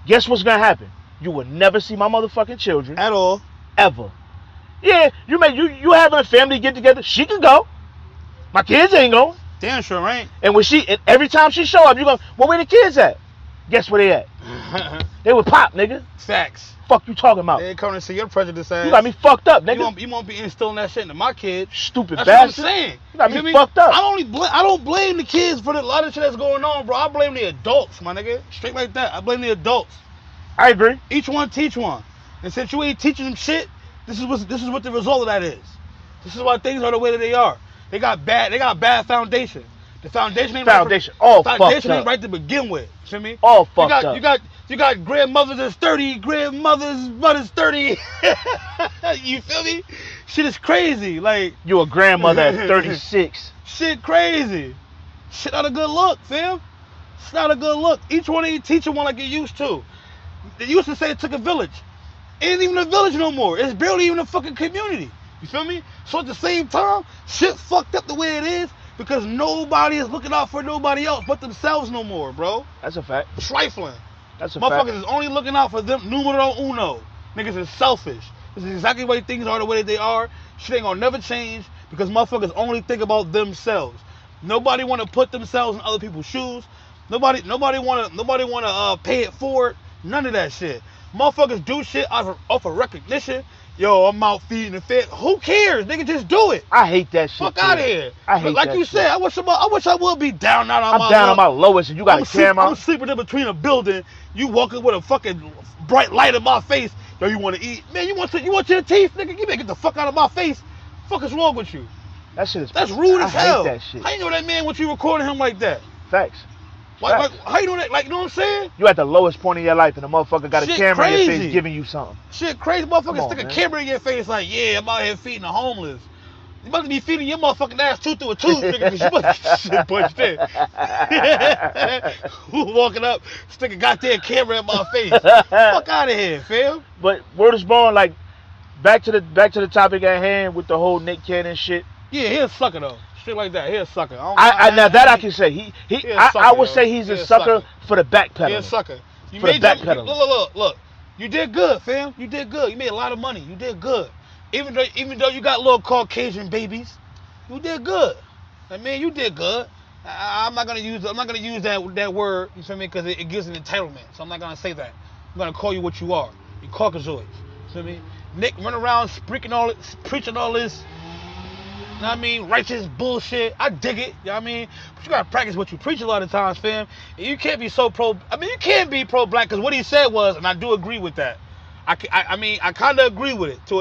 Guess what's gonna happen? You will never see my motherfucking children. At all. Ever. Yeah, you having a family get together, she can go. My kids ain't going. Damn sure ain't. And every time she show up, you go, well, where the kids at? Guess where they at? They would pop, nigga. Facts. Fuck you talking about? They ain't coming to see your prejudice ass. You got me fucked up, nigga. You won't be instilling that shit into my kids. Stupid bastard. That's what I'm saying. You got me fucked up. I don't blame the kids for a lot of shit that's going on, bro. I blame the adults, my nigga. Straight like that. I blame the adults. I agree. Each one teach one. And since you ain't teaching them shit, this is what the result of that is. This is why things are the way that they are. They got bad foundation. The foundation ain't right to begin with. You feel me? All fucked up. You got grandmothers that's 30, mothers 30. You feel me? Shit is crazy. Like you a grandmother at 36. Shit crazy. Shit not a good look, fam. It's not a good look. Each one ain't teaching one like it used to. They used to say it took a village. It ain't even a village no more. It's barely even a fucking community. You feel me? So at the same time, shit fucked up the way it is because nobody is looking out for nobody else but themselves no more, bro. That's a fact. Trifling. That's a fact. Motherfuckers is only looking out for them numero uno. Niggas is selfish. This is exactly why things are the way that they are. Shit ain't gonna never change because motherfuckers only think about themselves. Nobody wanna put themselves in other people's shoes. Nobody wanna pay it forward. None of that shit. Motherfuckers do shit off of recognition. yo, I'm out feeding the fish. Who cares? Nigga, just do it. I hate that shit. Fuck out of here. I hate like that you shit. said, I wish I would be down out on I'm my down on my lowest and you got a camera. I'm sleeping in between a building. You walking with a fucking bright light in my face. Yo, you want to eat? Man, you want your teeth, nigga? You better get the fuck out of my face. Fuck is wrong with you? That shit is. That's rude as hell. I hate that shit. How you know that man when you recording him like that? Facts. Like, how you know that? Like, you know what I'm saying? You at the lowest point in your life and the motherfucker got a camera in your face giving you something. Shit crazy. Motherfucker stick a camera in your face like, yeah, I'm out here feeding the homeless. You about to be feeding your motherfucking ass tooth through a tooth, nigga, because you must get shit punched in. Who walking up, stick a goddamn camera in my face? Fuck out of here, fam. But word is born, like, back to the topic at hand with the whole Nick Cannon shit. Yeah, he a sucker though. Shit like that, he a sucker. I can say I would say he's a sucker for the backpedaling. He a sucker. You for the backpedaling. Look. You did good, fam. You did good. You made a lot of money. You did good. Even though you got little Caucasian babies, you did good. I mean, you did good. I'm not gonna use that word. You feel me? Because it gives an entitlement. So I'm not gonna say that. I'm gonna call you what you are. You Caucasoids. You feel me? Nick run around preaching all this. You know what I mean? Righteous bullshit. I dig it. You know what I mean? But you gotta practice what you preach a lot of times, fam. And you can't be so pro. I mean, you can be pro-black because what he said was, and I do agree with that. I mean, I kind of agree with it to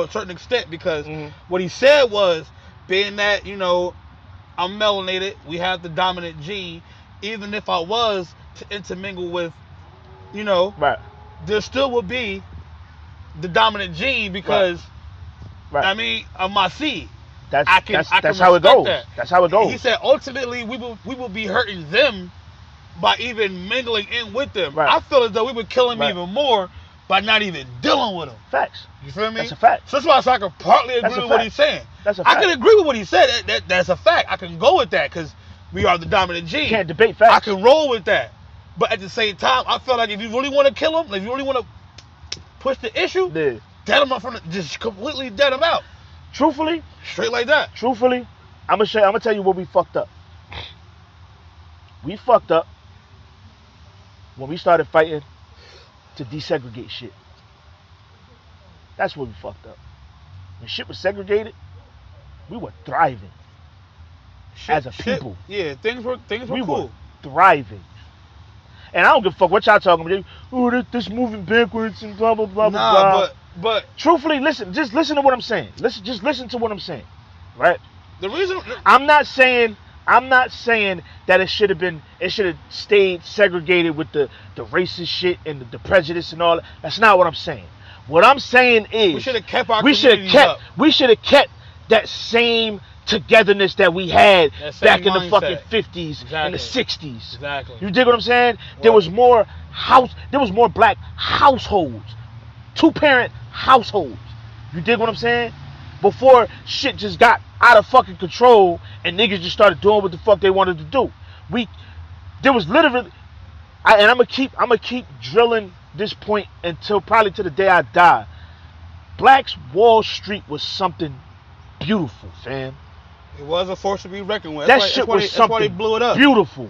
a certain extent because what he said was, being that, you know, I'm melanated, we have the dominant gene. Even if I was to intermingle with, you know, right, there still would be the dominant gene because, right. I mean, of my seed. That's that's how it goes. That. That's how it goes. He said ultimately we will be hurting them by even mingling in with them. Right. I feel as though we would kill them even more by not even dealing with them. Facts. You feel me? That's a fact. So that's why I can partly agree with what he's saying. That's a fact. I can agree with what he said. That's a fact. I can go with that because we are the dominant gene. You can't debate facts. I can roll with that. But at the same time, I feel like if you really want to kill them, if you really want to push the issue, dead them up just completely dead them out. Truthfully, straight like that. Truthfully, I'm gonna tell you what we fucked up. We fucked up when we started fighting to desegregate shit. That's what we fucked up. When shit was segregated, we were thriving as a people. Yeah, things were we cool. Were thriving. And I don't give a fuck what y'all talking about. Oh, this moving backwards and blah blah blah blah. But truthfully, just listen to what I'm saying. Listen to what I'm saying, right? The reason I'm not saying that it should have stayed segregated with the racist shit and the prejudice and all that. That's not what I'm saying. What I'm saying is we should have kept our communities up. We should have kept that same togetherness that we had back in the fucking 50s and the 60s. Exactly. You dig what I'm saying? Well, there was more black households. 2-parent households. You dig what I'm saying? Before shit just got out of fucking control and niggas just started doing what the fuck they wanted to do. There was literally, and I'm gonna keep drilling this point until probably to the day I die. Black's Wall Street was something beautiful, fam. It was a force to be reckoned with. That's why they blew it up. Beautiful.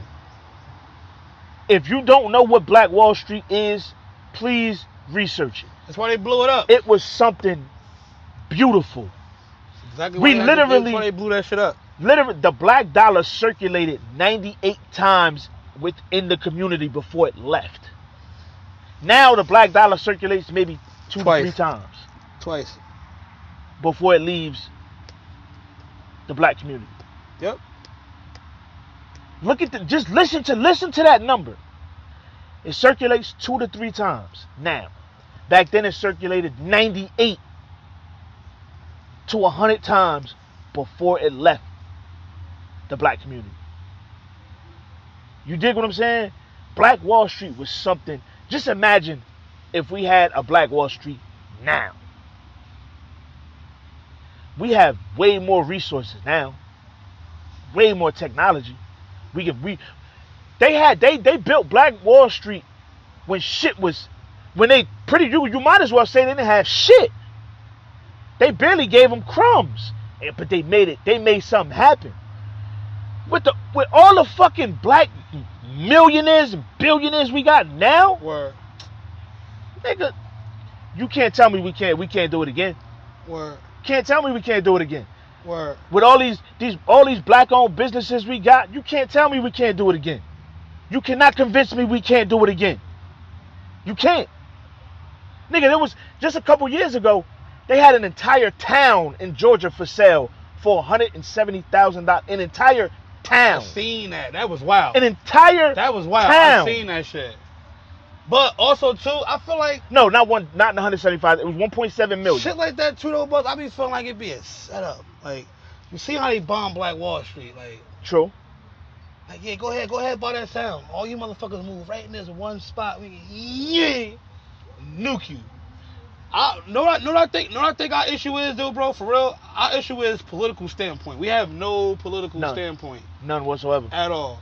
If you don't know what Black Wall Street is, please research it. That's why they blew it up. It was something beautiful. Exactly. That's why they blew that shit up. Literally, the black dollar circulated 98 times within the community before it left. Now the black dollar circulates maybe 2 to 3 times. Twice. Before it leaves the black community. Yep. Look at just listen to that number. It circulates 2 to 3 times now. Back then it circulated 98 to 100 times before it left the black community. You dig what I'm saying? Black Wall Street was something. Just imagine if we had a Black Wall Street now. We have way more resources now. Way more technology. They built Black Wall Street when shit was, you might as well say they didn't have shit. They barely gave them crumbs, but they made something happen. With all the fucking black millionaires and billionaires we got now, Word. nigga, You can't tell me we can't do it again. Word. Can't tell me we can't do it again. Word. With all these black-owned businesses we got, you can't tell me we can't do it again. You cannot convince me we can't do it again. You can't. Nigga, there was just a couple years ago, they had an entire town in Georgia for sale for $170,000. An entire town. I seen that. That was wild. An entire That was wild. town. I seen that shit. But also too, I feel like no, not in 175. It was 1.7 million. shit like that too, though. But I be feeling like it be a setup. Like you see how they bomb Black Wall Street. Like True. Like yeah, go ahead, buy that sound. All you motherfuckers move right in this one spot. We can nuke you. No, I think our issue is though, bro. For real, our issue is political standpoint. We have no political standpoint. None whatsoever. At all.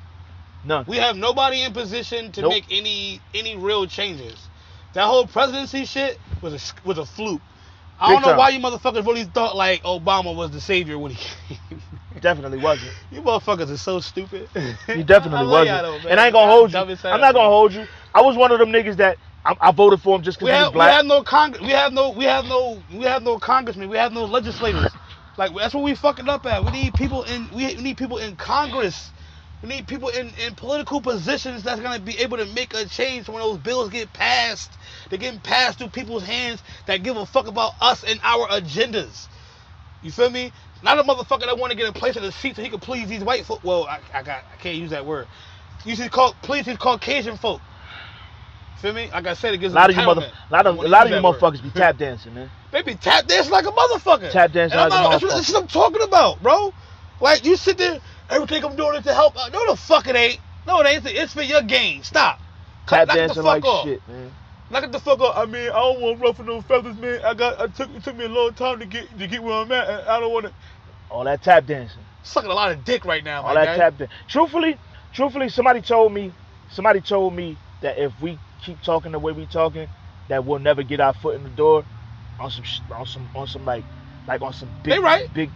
None. We have nobody in position to make any real changes. That whole presidency shit was a fluke. I don't know why you motherfuckers really thought like Obama was the savior when he came. Definitely wasn't. You motherfuckers are so stupid. You definitely wasn't. Though, and I ain't gonna hold you. I'm not gonna hold you. I was one of them niggas that I voted for him just because he was black. We have no Congress. We have no congressmen. We have no legislators. Like that's what we fucking up at. We need people in Congress. We need people in political positions that's gonna be able to make a change when those bills get passed. They're getting passed through people's hands that give a fuck about us and our agendas. You feel me? Not a motherfucker that want to get a place in the seat so he can please these white folk. Well, I can't use that word. You should please these Caucasian folk. Feel me? Like I said, it gives a lot of you motherfuckers be tap dancing, man. They be tap dancing like a motherfucker. Tap dancing like a motherfucker. That's what I'm talking about, bro. Like you sit there, everything I'm doing is to help. No, the fuck it ain't. No, it ain't. It's for your gain. Stop. Tap dancing like shit, man. Knock it the fuck up. I mean, I don't want to ruffle no feathers, man. It took me a long time to get where I'm at. And I don't want to. All that tap dancing. Sucking a lot of dick right now. All that tap dancing. Truthfully, somebody told me that if we keep talking the way we talking, that we'll never get our foot in the door on some big. They right. Big.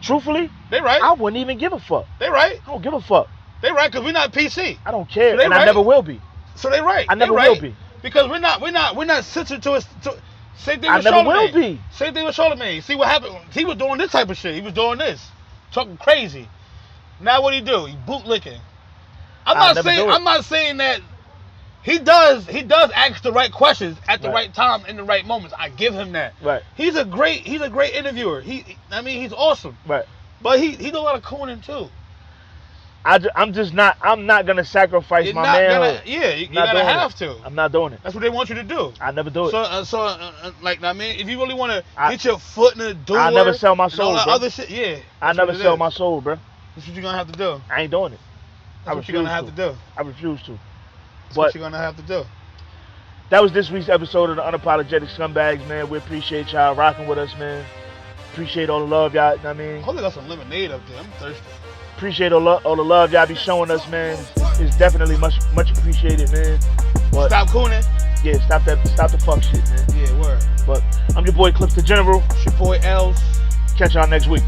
Truthfully, they right. I wouldn't even give a fuck. They right. I don't give a fuck. They right because we're not PC. I don't care, so and I never will be. So they right. I never will be. Because we're not sensitive to us. Same thing with Charlamagne. I never will be. Same thing with Charlamagne. See what happened? He was doing this type of shit. He was doing this, talking crazy. Now what he do? He bootlicking. I'm not saying that he does ask the right questions at the right time in the right moments. I give him that. Right. He's a great interviewer. He's awesome. Right. But he do a lot of cooning too. I'm not gonna sacrifice my manhood. You gotta have to. I'm not doing it. That's what they want you to do. I never do it. If you really want to get your foot in the door, I never sell my soul, all that bro. other shit, yeah. I never sell my soul, bro. That's what you're gonna have to do. I ain't doing it. That's what you're gonna have to do. I refuse to. That's what you're gonna have to do. That was this week's episode of the Unapologetic Scumbags, man. We appreciate y'all rocking with us, man. Appreciate all the love y'all. I mean, I hope they got some lemonade up there. I'm thirsty. Appreciate all the love y'all be showing us, man. It's definitely much appreciated, man. But stop cooning. Yeah, stop the fuck shit, man. Yeah, word. But I'm your boy Clips the General. It's your boy Els. Catch y'all next week.